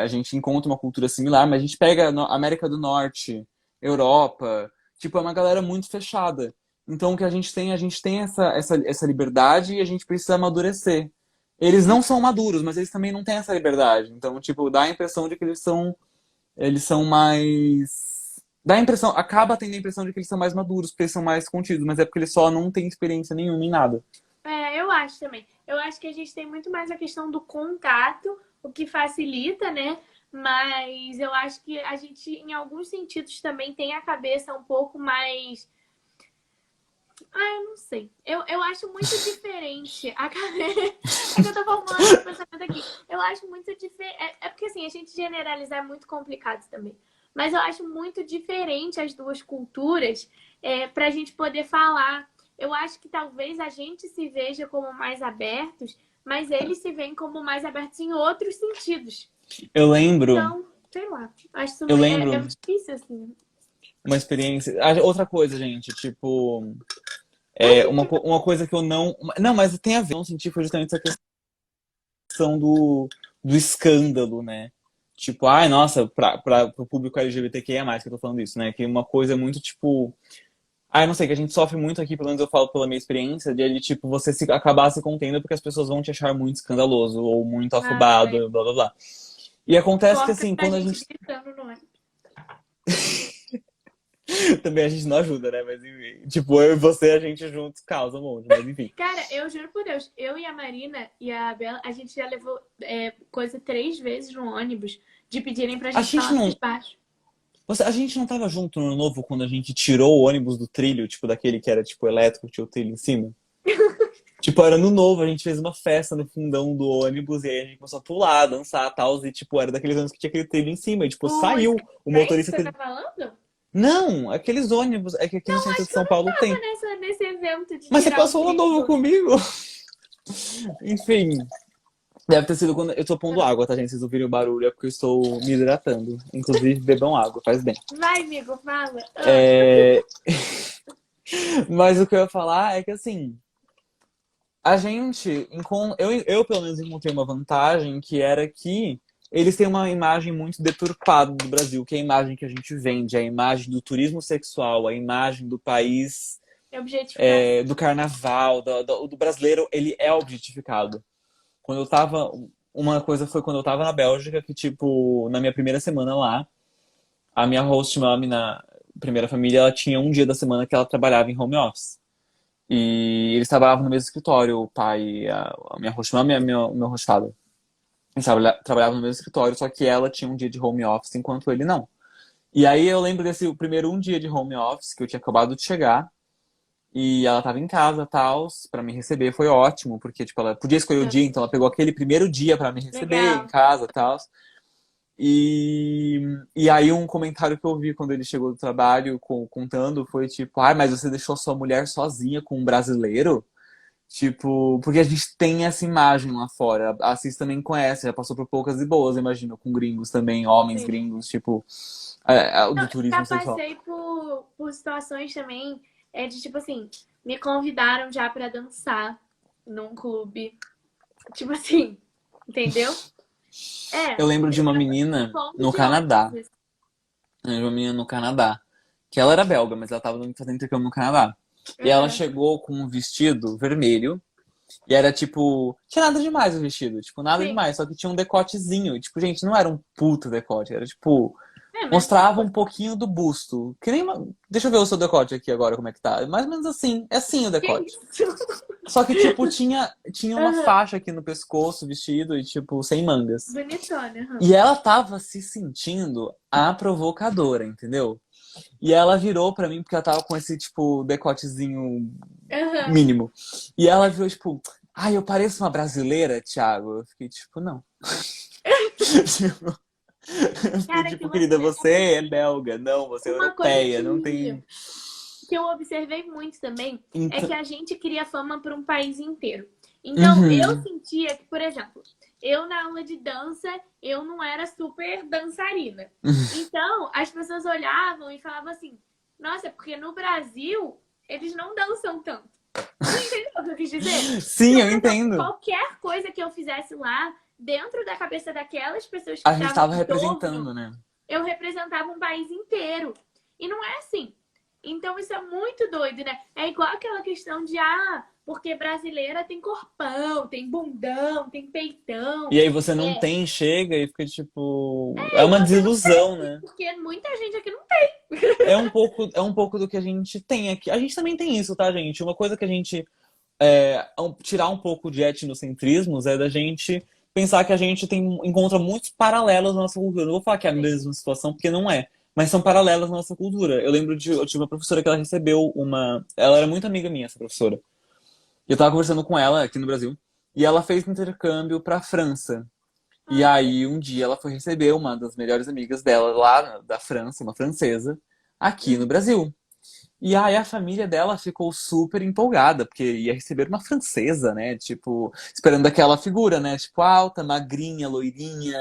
[SPEAKER 2] a gente encontra uma cultura similar, mas a gente pega a América do Norte, Europa, tipo, é uma galera muito fechada. Então, o que a gente tem essa liberdade e a gente precisa amadurecer. Eles não são maduros, mas eles também não têm essa liberdade. Então, tipo, dá a impressão de que eles são mais. Dá a impressão, acaba tendo a impressão de que eles são mais maduros, porque eles são mais contidos, mas é porque eles só não têm experiência nenhuma em nada.
[SPEAKER 1] É, eu acho também. Eu acho que a gente tem muito mais a questão do contato, o que facilita, né? Mas eu acho que a gente, em alguns sentidos, também tem a cabeça um pouco mais. Ah, eu não sei. Eu acho muito diferente a cabeça. É que eu tô formulando esse pensamento aqui. Eu acho muito diferente. É porque assim, a gente generalizar é muito complicado também. Mas eu acho muito diferente as duas culturas para a gente poder falar. Eu acho que talvez a gente se veja como mais abertos, mas eles se veem como mais abertos em outros sentidos.
[SPEAKER 2] Eu lembro,
[SPEAKER 1] Então, sei lá. Acho isso
[SPEAKER 2] eu
[SPEAKER 1] é
[SPEAKER 2] lembro
[SPEAKER 1] difícil, assim.
[SPEAKER 2] uma experiência. Outra coisa, gente, tipo, uma coisa que eu não. Não, mas tem a ver, eu não senti foi justamente essa questão do escândalo, né? Tipo, ai, nossa, pro público LGBTQIA+, que eu tô falando isso, né? Que uma coisa muito, tipo, eu não sei, que a gente sofre muito aqui, pelo menos eu falo pela minha experiência, de ele, tipo, você acabar se contendo porque as pessoas vão te achar muito escandaloso ou muito
[SPEAKER 1] Ah,
[SPEAKER 2] afobado, blá blá blá. E acontece que,
[SPEAKER 1] corta
[SPEAKER 2] assim,
[SPEAKER 1] a
[SPEAKER 2] quando a
[SPEAKER 1] gente
[SPEAKER 2] gente.
[SPEAKER 1] gritando, não é?
[SPEAKER 2] Também a gente não ajuda, né? Mas, enfim, tipo, eu e você, a gente juntos causa um monte, mas enfim.
[SPEAKER 1] Cara, eu juro por Deus, eu e a Marina e a Bela, a gente já levou coisa 3 vezes no ônibus de pedirem pra
[SPEAKER 2] A
[SPEAKER 1] gente
[SPEAKER 2] gente
[SPEAKER 1] falar mais
[SPEAKER 2] não.
[SPEAKER 1] baixo.
[SPEAKER 2] A gente não tava junto no Ano Novo quando a gente tirou o ônibus do trilho, tipo, daquele que era, tipo, elétrico, tinha o trilho em cima? Tipo, era no novo, a gente fez uma festa no fundão do ônibus e aí a gente começou a pular, dançar e tal. E, tipo, era daqueles ônibus que tinha aquele trilho em cima. E, tipo,
[SPEAKER 1] O
[SPEAKER 2] saiu. O
[SPEAKER 1] Skytrain que
[SPEAKER 2] motorista
[SPEAKER 1] você tá
[SPEAKER 2] teve.
[SPEAKER 1] falando?
[SPEAKER 2] Não, aqueles ônibus. É que aqui no
[SPEAKER 1] Não,
[SPEAKER 2] centro
[SPEAKER 1] acho
[SPEAKER 2] de
[SPEAKER 1] que eu
[SPEAKER 2] São
[SPEAKER 1] não
[SPEAKER 2] Paulo
[SPEAKER 1] tava
[SPEAKER 2] tem.
[SPEAKER 1] nesse evento de
[SPEAKER 2] Mas você
[SPEAKER 1] tirar o
[SPEAKER 2] passou o Ano Novo
[SPEAKER 1] trilho.
[SPEAKER 2] comigo. Enfim. Deve ter sido quando. Eu tô pondo água, tá, gente? Vocês ouvirem o barulho, é porque eu estou me hidratando. Inclusive, bebam água, faz bem.
[SPEAKER 1] Vai, amigo, fala. Ah,
[SPEAKER 2] É... Mas o que eu ia falar é que, assim, a gente, eu pelo menos encontrei uma vantagem que era que eles têm uma imagem muito deturpada do Brasil, que é a imagem que a gente vende, a imagem do turismo sexual, a imagem do país,
[SPEAKER 1] objetificação.
[SPEAKER 2] do carnaval, do brasileiro, ele é objetificado. Quando eu tava, uma coisa foi quando eu tava na Bélgica, que tipo, na minha primeira semana lá, a minha host mami na primeira família, ela tinha um dia da semana que ela trabalhava em home office. E eles trabalhavam no mesmo escritório, o pai, a minha host mom e o meu host father. Eles trabalhavam no mesmo escritório, só que ela tinha um dia de home office, enquanto ele não. E aí eu lembro desse o primeiro um dia de home office, que eu tinha acabado de chegar, e ela tava em casa, tal, pra me receber, foi ótimo, porque, tipo, ela podia escolher o dia, então ela pegou aquele primeiro dia pra me receber em
[SPEAKER 1] Legal.
[SPEAKER 2] casa, tal. E aí um comentário que eu vi quando ele chegou do trabalho contando foi tipo, mas você deixou sua mulher sozinha com um brasileiro? Tipo, porque a gente tem essa imagem lá fora. A Cis também conhece, já passou por poucas e boas, imagino, com gringos também, homens
[SPEAKER 1] Sim.
[SPEAKER 2] gringos, tipo, do
[SPEAKER 1] Já
[SPEAKER 2] turismo sexual.
[SPEAKER 1] passei por situações também de tipo assim, me convidaram já pra dançar num clube. Tipo assim, entendeu?
[SPEAKER 2] Eu lembro de uma
[SPEAKER 1] Em
[SPEAKER 2] menina
[SPEAKER 1] ponto
[SPEAKER 2] no
[SPEAKER 1] de
[SPEAKER 2] Canadá,
[SPEAKER 1] ônibus.
[SPEAKER 2] né, de uma menina no Canadá, que ela era belga, mas ela tava fazendo intercâmbio no Canadá. E ela
[SPEAKER 1] Aham.
[SPEAKER 2] chegou com um vestido vermelho. E era tipo. Tinha nada demais o vestido. Tipo, nada
[SPEAKER 1] Sim.
[SPEAKER 2] demais. Só que tinha um decotezinho. E, tipo, gente, não era um puto decote. Era tipo.
[SPEAKER 1] É, mas
[SPEAKER 2] Mostrava um pouquinho do busto. Que nem Deixa eu ver o seu decote aqui agora, como é que tá. Mais ou menos assim. É assim o
[SPEAKER 1] que
[SPEAKER 2] decote.
[SPEAKER 1] isso?
[SPEAKER 2] Só que, tipo, tinha uma
[SPEAKER 1] Aham.
[SPEAKER 2] faixa aqui no pescoço, vestido, e, tipo, sem mangas.
[SPEAKER 1] Bonitona, aham.
[SPEAKER 2] E ela tava se sentindo a provocadora, entendeu? E ela virou pra mim, porque ela tava com esse, tipo, decotezinho
[SPEAKER 1] Aham.
[SPEAKER 2] mínimo. E ela virou, tipo, ai, eu pareço uma brasileira, Thiago? Eu fiquei, tipo, não. Tipo, eu fiquei,
[SPEAKER 1] Cara, que
[SPEAKER 2] tipo, querida,
[SPEAKER 1] você.
[SPEAKER 2] você é belga. Não, você é
[SPEAKER 1] Uma coisa
[SPEAKER 2] europeia. Não tem.
[SPEAKER 1] que eu observei muito também é que
[SPEAKER 2] Então...
[SPEAKER 1] a gente cria fama para um país inteiro. Então, eu
[SPEAKER 2] Uhum.
[SPEAKER 1] sentia que, por exemplo, eu na aula de dança, eu não era super dançarina. Então, as pessoas olhavam e falavam assim: nossa, porque no Brasil eles não dançam tanto. Você entendeu o que eu quis dizer?
[SPEAKER 2] Sim,
[SPEAKER 1] Então,
[SPEAKER 2] eu
[SPEAKER 1] por exemplo,
[SPEAKER 2] entendo.
[SPEAKER 1] qualquer coisa que eu fizesse lá, dentro da cabeça daquelas pessoas que
[SPEAKER 2] A gente
[SPEAKER 1] estavam
[SPEAKER 2] tava
[SPEAKER 1] em torno,
[SPEAKER 2] representando, né?
[SPEAKER 1] eu representava um país inteiro. E não é assim. Então isso é muito doido, né? É igual aquela questão de, porque brasileira tem corpão, tem bundão, tem peitão.
[SPEAKER 2] E aí você não
[SPEAKER 1] É,
[SPEAKER 2] tem, chega e fica tipo. É
[SPEAKER 1] e
[SPEAKER 2] uma
[SPEAKER 1] você não
[SPEAKER 2] desilusão,
[SPEAKER 1] tem,
[SPEAKER 2] né?
[SPEAKER 1] porque muita gente aqui não tem.
[SPEAKER 2] É um pouco do que a gente tem aqui. A gente também tem isso, tá, gente? Uma coisa que a gente. Tirar um pouco de etnocentrismos é da gente pensar que a gente encontra muitos paralelos na nossa cultura. Eu não vou falar que é a
[SPEAKER 1] Sim.
[SPEAKER 2] mesma situação, porque não é. Mas são paralelos na nossa cultura. Eu tive uma professora que ela recebeu uma. Ela era muito amiga minha, essa professora. E eu tava conversando com ela aqui no Brasil. E ela fez um intercâmbio pra França. E
[SPEAKER 1] Ah,
[SPEAKER 2] aí, um dia, ela foi receber uma das melhores amigas dela lá da França, uma francesa, aqui no
[SPEAKER 1] uhum.
[SPEAKER 2] Brasil. E aí, a família dela ficou super empolgada, porque ia receber uma francesa, né? Tipo, esperando aquela figura, né? Tipo, alta, magrinha, loirinha,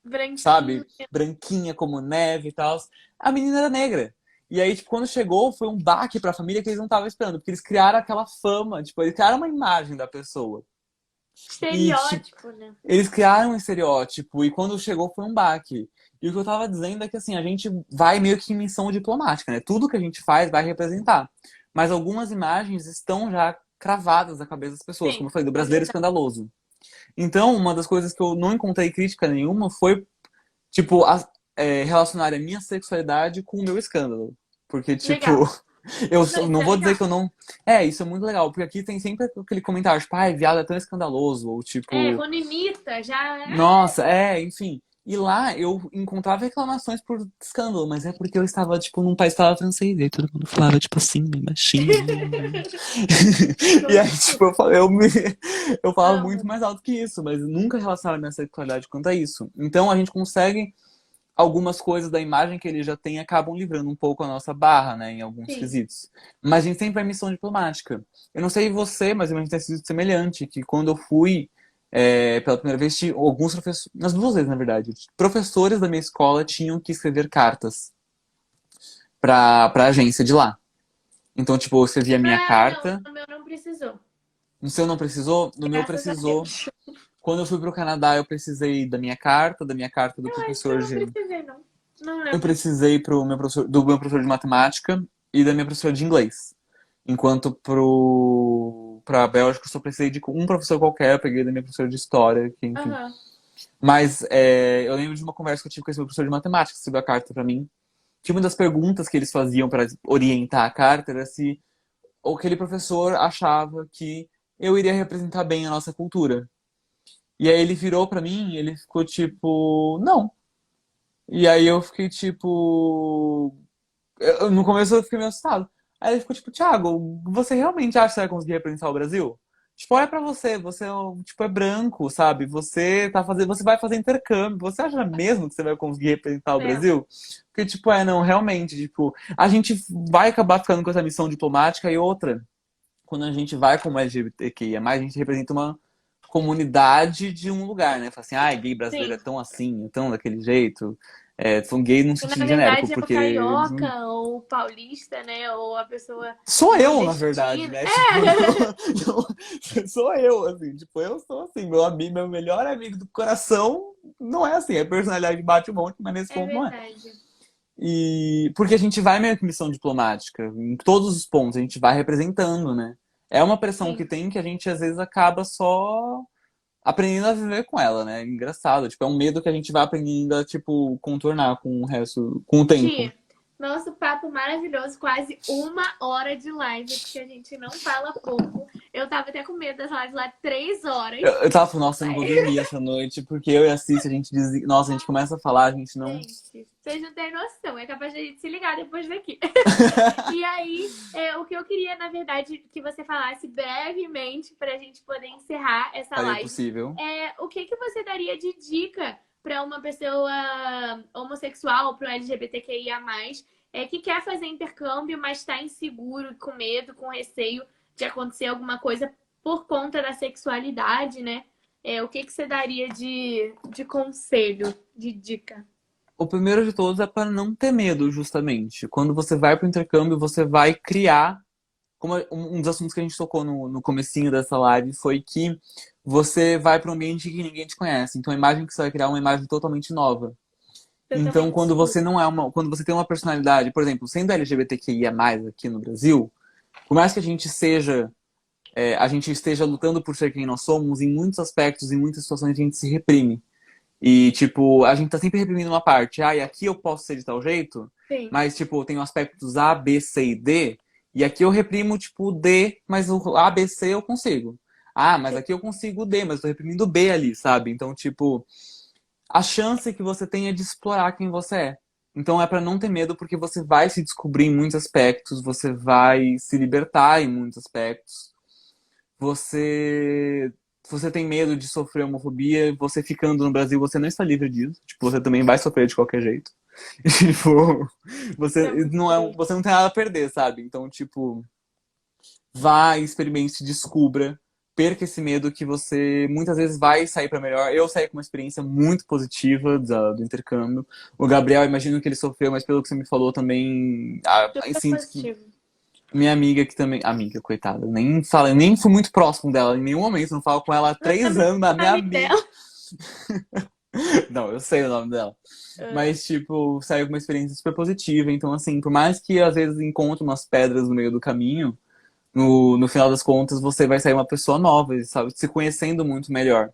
[SPEAKER 1] Branquinho.
[SPEAKER 2] sabe? Branquinha como neve e tal. A menina era negra. E aí, tipo, quando chegou, foi um baque pra família que eles não estavam esperando, porque eles criaram aquela fama, tipo, eles criaram uma imagem da pessoa. E, tipo,
[SPEAKER 1] Estereótipo, né?
[SPEAKER 2] eles criaram um estereótipo e quando chegou foi um baque. E o que eu tava dizendo é que assim, a gente vai meio que em missão diplomática, né? Tudo que a gente faz vai representar. Mas algumas imagens estão já cravadas na cabeça das pessoas, como
[SPEAKER 1] Sim,
[SPEAKER 2] eu falei, do
[SPEAKER 1] é
[SPEAKER 2] brasileiro
[SPEAKER 1] verdade.
[SPEAKER 2] escandaloso. Então, uma das coisas que eu não encontrei crítica nenhuma foi, tipo, relacionar a minha sexualidade com o meu escândalo. Porque, tipo,
[SPEAKER 1] Legal.
[SPEAKER 2] eu
[SPEAKER 1] Não, isso
[SPEAKER 2] não
[SPEAKER 1] é
[SPEAKER 2] vou dizer
[SPEAKER 1] legal.
[SPEAKER 2] que eu não. Isso é muito legal, porque aqui tem sempre aquele comentário, tipo, ai, viado é tão escandaloso, ou
[SPEAKER 1] É,
[SPEAKER 2] tipo,
[SPEAKER 1] quando imita, já.
[SPEAKER 2] nossa, enfim. E lá eu encontrava reclamações por escândalo, mas é porque eu estava, tipo, num país que falava francês, e aí todo mundo falava, tipo assim, bem baixinho. E aí, tipo, eu falava muito
[SPEAKER 1] Amo.
[SPEAKER 2] mais alto que isso, mas nunca relacionava a minha sexualidade quanto a isso. Então a gente consegue, algumas coisas da imagem que ele já tem acabam livrando um pouco a nossa barra, né, em alguns
[SPEAKER 1] Sim.
[SPEAKER 2] quesitos. Mas a gente sempre vai em missão diplomática. Eu não sei você, mas a gente tem sido semelhante, que quando eu fui pela primeira vez, tinha alguns professores, nas duas vezes, na verdade, professores da minha escola tinham que escrever cartas pra agência de lá. Então, tipo, eu escrevi a minha
[SPEAKER 1] Ah, não,
[SPEAKER 2] carta.
[SPEAKER 1] no meu não precisou.
[SPEAKER 2] No seu não precisou, no meu
[SPEAKER 1] Graças a
[SPEAKER 2] precisou.
[SPEAKER 1] Deus.
[SPEAKER 2] Quando eu fui pro Canadá, eu precisei da minha carta do
[SPEAKER 1] Eu acho que eu
[SPEAKER 2] professor
[SPEAKER 1] não
[SPEAKER 2] de.
[SPEAKER 1] precisei, não. Não
[SPEAKER 2] Eu
[SPEAKER 1] lembro.
[SPEAKER 2] precisei do meu professor de matemática e da minha professora de inglês. Enquanto pra Bélgica, eu só precisei de um professor qualquer, eu peguei da minha professora de história, que enfim.
[SPEAKER 1] Aham.
[SPEAKER 2] Mas eu lembro de uma conversa que eu tive com esse meu professor de matemática, que escreveu a carta pra mim. Que uma das perguntas que eles faziam para orientar a carta era se aquele professor achava que eu iria representar bem a nossa cultura. E aí ele virou pra mim e ele ficou tipo, não. E aí eu fiquei tipo. No começo eu fiquei meio assustado. Aí ele ficou tipo, Thiago, você realmente acha que você vai conseguir representar o Brasil? Tipo, olha pra você tipo, é branco, sabe? Você vai fazer intercâmbio. Você acha mesmo que você vai conseguir representar o
[SPEAKER 1] É,
[SPEAKER 2] Brasil? Porque, tipo, não, realmente, tipo, a gente vai acabar ficando com essa missão diplomática e outra, quando a gente vai como LGBTQIA+, a gente representa uma comunidade de um lugar, né? Fala assim, gay brasileiro é
[SPEAKER 1] sim.
[SPEAKER 2] tão assim, é tão daquele jeito. São gay num
[SPEAKER 1] E na
[SPEAKER 2] sentido genérico,
[SPEAKER 1] verdade é o
[SPEAKER 2] porque
[SPEAKER 1] carioca ou o paulista, né? Ou a pessoa
[SPEAKER 2] sou eu, na verdade,
[SPEAKER 1] nordestina.
[SPEAKER 2] né? Tipo,
[SPEAKER 1] É!
[SPEAKER 2] sou eu, assim, tipo, eu sou assim, meu melhor amigo do coração não é assim, a personalidade bate um monte, mas nesse
[SPEAKER 1] É
[SPEAKER 2] ponto não é.
[SPEAKER 1] verdade.
[SPEAKER 2] E porque a gente vai meio que missão diplomática, em todos os pontos, a gente vai representando, né? É uma pressão que
[SPEAKER 1] Sim.
[SPEAKER 2] tem que a gente às vezes acaba só aprendendo a viver com ela, né? Engraçado, tipo, é um medo que a gente vai aprendendo a, tipo, contornar com o resto, com o tempo.
[SPEAKER 1] Tia, nosso papo maravilhoso, quase 1 hora de live, porque a gente não fala pouco. Eu tava até com medo dessa live lá 3 horas.
[SPEAKER 2] Eu tava falando, nossa, eu não vou
[SPEAKER 1] Mas,
[SPEAKER 2] dormir essa noite, porque eu e a Cici, a gente diz, nossa, a gente começa a falar, a gente não.
[SPEAKER 1] gente, vocês não têm noção. É capaz de a gente se ligar depois daqui. E aí, o que eu queria, na verdade, que você falasse brevemente pra gente poder encerrar essa
[SPEAKER 2] Faria
[SPEAKER 1] live.
[SPEAKER 2] possível.
[SPEAKER 1] O que que você daria de dica para uma pessoa homossexual, para o LGBTQIA+, que quer fazer intercâmbio, mas está inseguro, com medo, com receio de acontecer alguma coisa por conta da sexualidade, né? O que que você daria de conselho, de dica?
[SPEAKER 2] O primeiro de todos é para não ter medo, justamente. Quando você vai para o intercâmbio, você vai criar. Como um dos assuntos que a gente tocou no comecinho dessa live foi que você vai para um ambiente que ninguém te conhece. Então a imagem que você vai criar é uma imagem totalmente nova. Então,
[SPEAKER 1] Totalmente.
[SPEAKER 2] quando você tem uma personalidade, por exemplo, sendo LGBTQIA+, aqui no Brasil, por mais que a gente esteja lutando por ser quem nós somos, em muitos aspectos, em muitas situações, a gente se reprime. E, tipo, a gente tá sempre reprimindo uma parte. Ah, e aqui eu posso ser de tal jeito,
[SPEAKER 1] Sim.
[SPEAKER 2] mas, tipo, tem aspectos A, B, C e D, e aqui eu reprimo, tipo, o D, mas o A, B, C eu consigo. Ah, mas aqui eu consigo o D, mas eu tô reprimindo o B ali, sabe? Então, tipo, a chance que você tem é de explorar quem você é. Então é pra não ter medo, porque você vai se descobrir em muitos aspectos, você vai se libertar em muitos aspectos. Você você tem medo de sofrer homofobia, você ficando no Brasil, você não está livre disso. Tipo, você também vai sofrer de qualquer jeito. Tipo,
[SPEAKER 1] É muito bom.
[SPEAKER 2] você não tem nada a perder, sabe? Então, tipo, vai, experimente, descubra, perca esse medo que você muitas vezes vai sair para melhor. Eu saí com uma experiência muito positiva do intercâmbio. O Gabriel, imagino que ele sofreu, mas pelo que você me falou também,
[SPEAKER 1] Super
[SPEAKER 2] sinto que
[SPEAKER 1] positivo.
[SPEAKER 2] minha amiga que também, amiga, coitada, nem fala, nem fui muito próximo dela em nenhum momento, não falo com ela há
[SPEAKER 1] Não
[SPEAKER 2] três
[SPEAKER 1] sabe
[SPEAKER 2] anos,
[SPEAKER 1] o
[SPEAKER 2] da minha
[SPEAKER 1] nome
[SPEAKER 2] amiga.
[SPEAKER 1] dela.
[SPEAKER 2] Não, eu sei o nome dela.
[SPEAKER 1] Ah,
[SPEAKER 2] Mas, tipo, saiu com uma experiência super positiva. Então, assim, por mais que às vezes encontre umas pedras no meio do caminho, no final das contas, você vai sair uma pessoa nova, sabe? Se conhecendo muito melhor.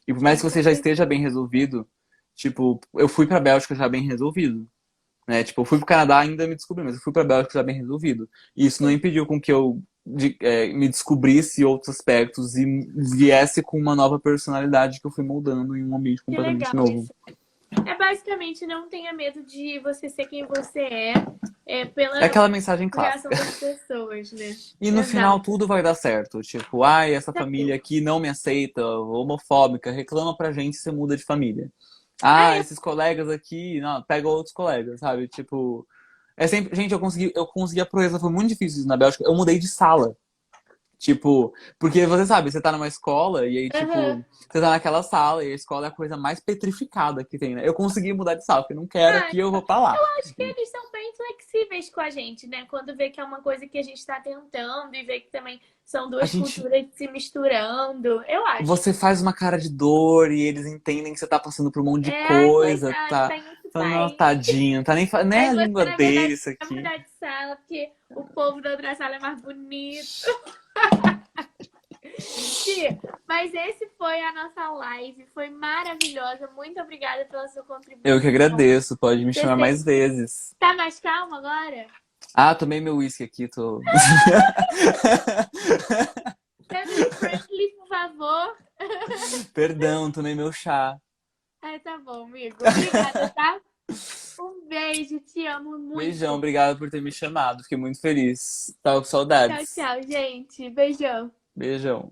[SPEAKER 2] E por mais que
[SPEAKER 1] com
[SPEAKER 2] você já
[SPEAKER 1] certeza.
[SPEAKER 2] esteja bem resolvido, tipo, eu fui pra Bélgica já bem resolvido, né? Tipo, eu fui pro Canadá ainda me descobri, mas eu fui pra Bélgica já bem resolvido. E isso não
[SPEAKER 1] Sim.
[SPEAKER 2] impediu com que eu me descobrisse outros aspectos e viesse com uma nova personalidade que eu fui moldando em um ambiente
[SPEAKER 1] Que
[SPEAKER 2] completamente
[SPEAKER 1] legal
[SPEAKER 2] novo.
[SPEAKER 1] isso. Basicamente não tenha medo de você ser quem você
[SPEAKER 2] É
[SPEAKER 1] pela
[SPEAKER 2] aquela mensagem
[SPEAKER 1] reação
[SPEAKER 2] clássica.
[SPEAKER 1] das pessoas, né?
[SPEAKER 2] E no final
[SPEAKER 1] Exato.
[SPEAKER 2] tudo vai dar certo. Tipo, ai, essa família
[SPEAKER 1] Certeza.
[SPEAKER 2] aqui não me aceita, homofóbica, reclama pra gente e você muda de família. Ah,
[SPEAKER 1] É,
[SPEAKER 2] esses colegas aqui, não, pega outros colegas, sabe? Tipo, é sempre, gente, eu consegui a proeza, foi muito difícil isso na Bélgica. Eu mudei de sala. Tipo, porque você sabe, você tá numa escola e aí,
[SPEAKER 1] aham.
[SPEAKER 2] tipo, você tá naquela sala e a escola é a coisa mais petrificada que tem, né? Eu consegui mudar de sala, porque eu não quero
[SPEAKER 1] Ah,
[SPEAKER 2] aqui, eu vou pra lá.
[SPEAKER 1] acho que eles são bem flexíveis com a gente, né? Quando vê que é uma coisa que a gente tá tentando e vê que também são
[SPEAKER 2] A
[SPEAKER 1] duas
[SPEAKER 2] gente,
[SPEAKER 1] culturas se misturando, eu acho.
[SPEAKER 2] você faz uma cara de dor e eles entendem que você tá passando por um monte de
[SPEAKER 1] Ai,
[SPEAKER 2] coisa,
[SPEAKER 1] coitado,
[SPEAKER 2] tá?
[SPEAKER 1] tá em outro
[SPEAKER 2] Falando, "Não,
[SPEAKER 1] país.
[SPEAKER 2] tadinho, tá nem
[SPEAKER 1] Aí
[SPEAKER 2] a
[SPEAKER 1] você,
[SPEAKER 2] língua
[SPEAKER 1] na verdade,
[SPEAKER 2] dele isso
[SPEAKER 1] vai
[SPEAKER 2] aqui."
[SPEAKER 1] mudar de sala porque o povo da outra sala é mais bonito. Tia, mas esse foi a nossa live. Foi maravilhosa. Muito obrigada pela sua
[SPEAKER 2] Eu que
[SPEAKER 1] contribuição.
[SPEAKER 2] agradeço, pode me
[SPEAKER 1] Você
[SPEAKER 2] chamar mais vezes.
[SPEAKER 1] tá mais calmo agora?
[SPEAKER 2] Ah, tomei meu uísque aqui, tô.
[SPEAKER 1] Family friendly, por favor.
[SPEAKER 2] Perdão, tomei meu chá.
[SPEAKER 1] Tá bom, amigo. Obrigada, tá? Um beijo, te amo
[SPEAKER 2] Beijão,
[SPEAKER 1] muito.
[SPEAKER 2] obrigado por ter me chamado, fiquei muito feliz. Tava com
[SPEAKER 1] Tchau,
[SPEAKER 2] saudades.
[SPEAKER 1] tchau, gente. Beijão.
[SPEAKER 2] Beijão.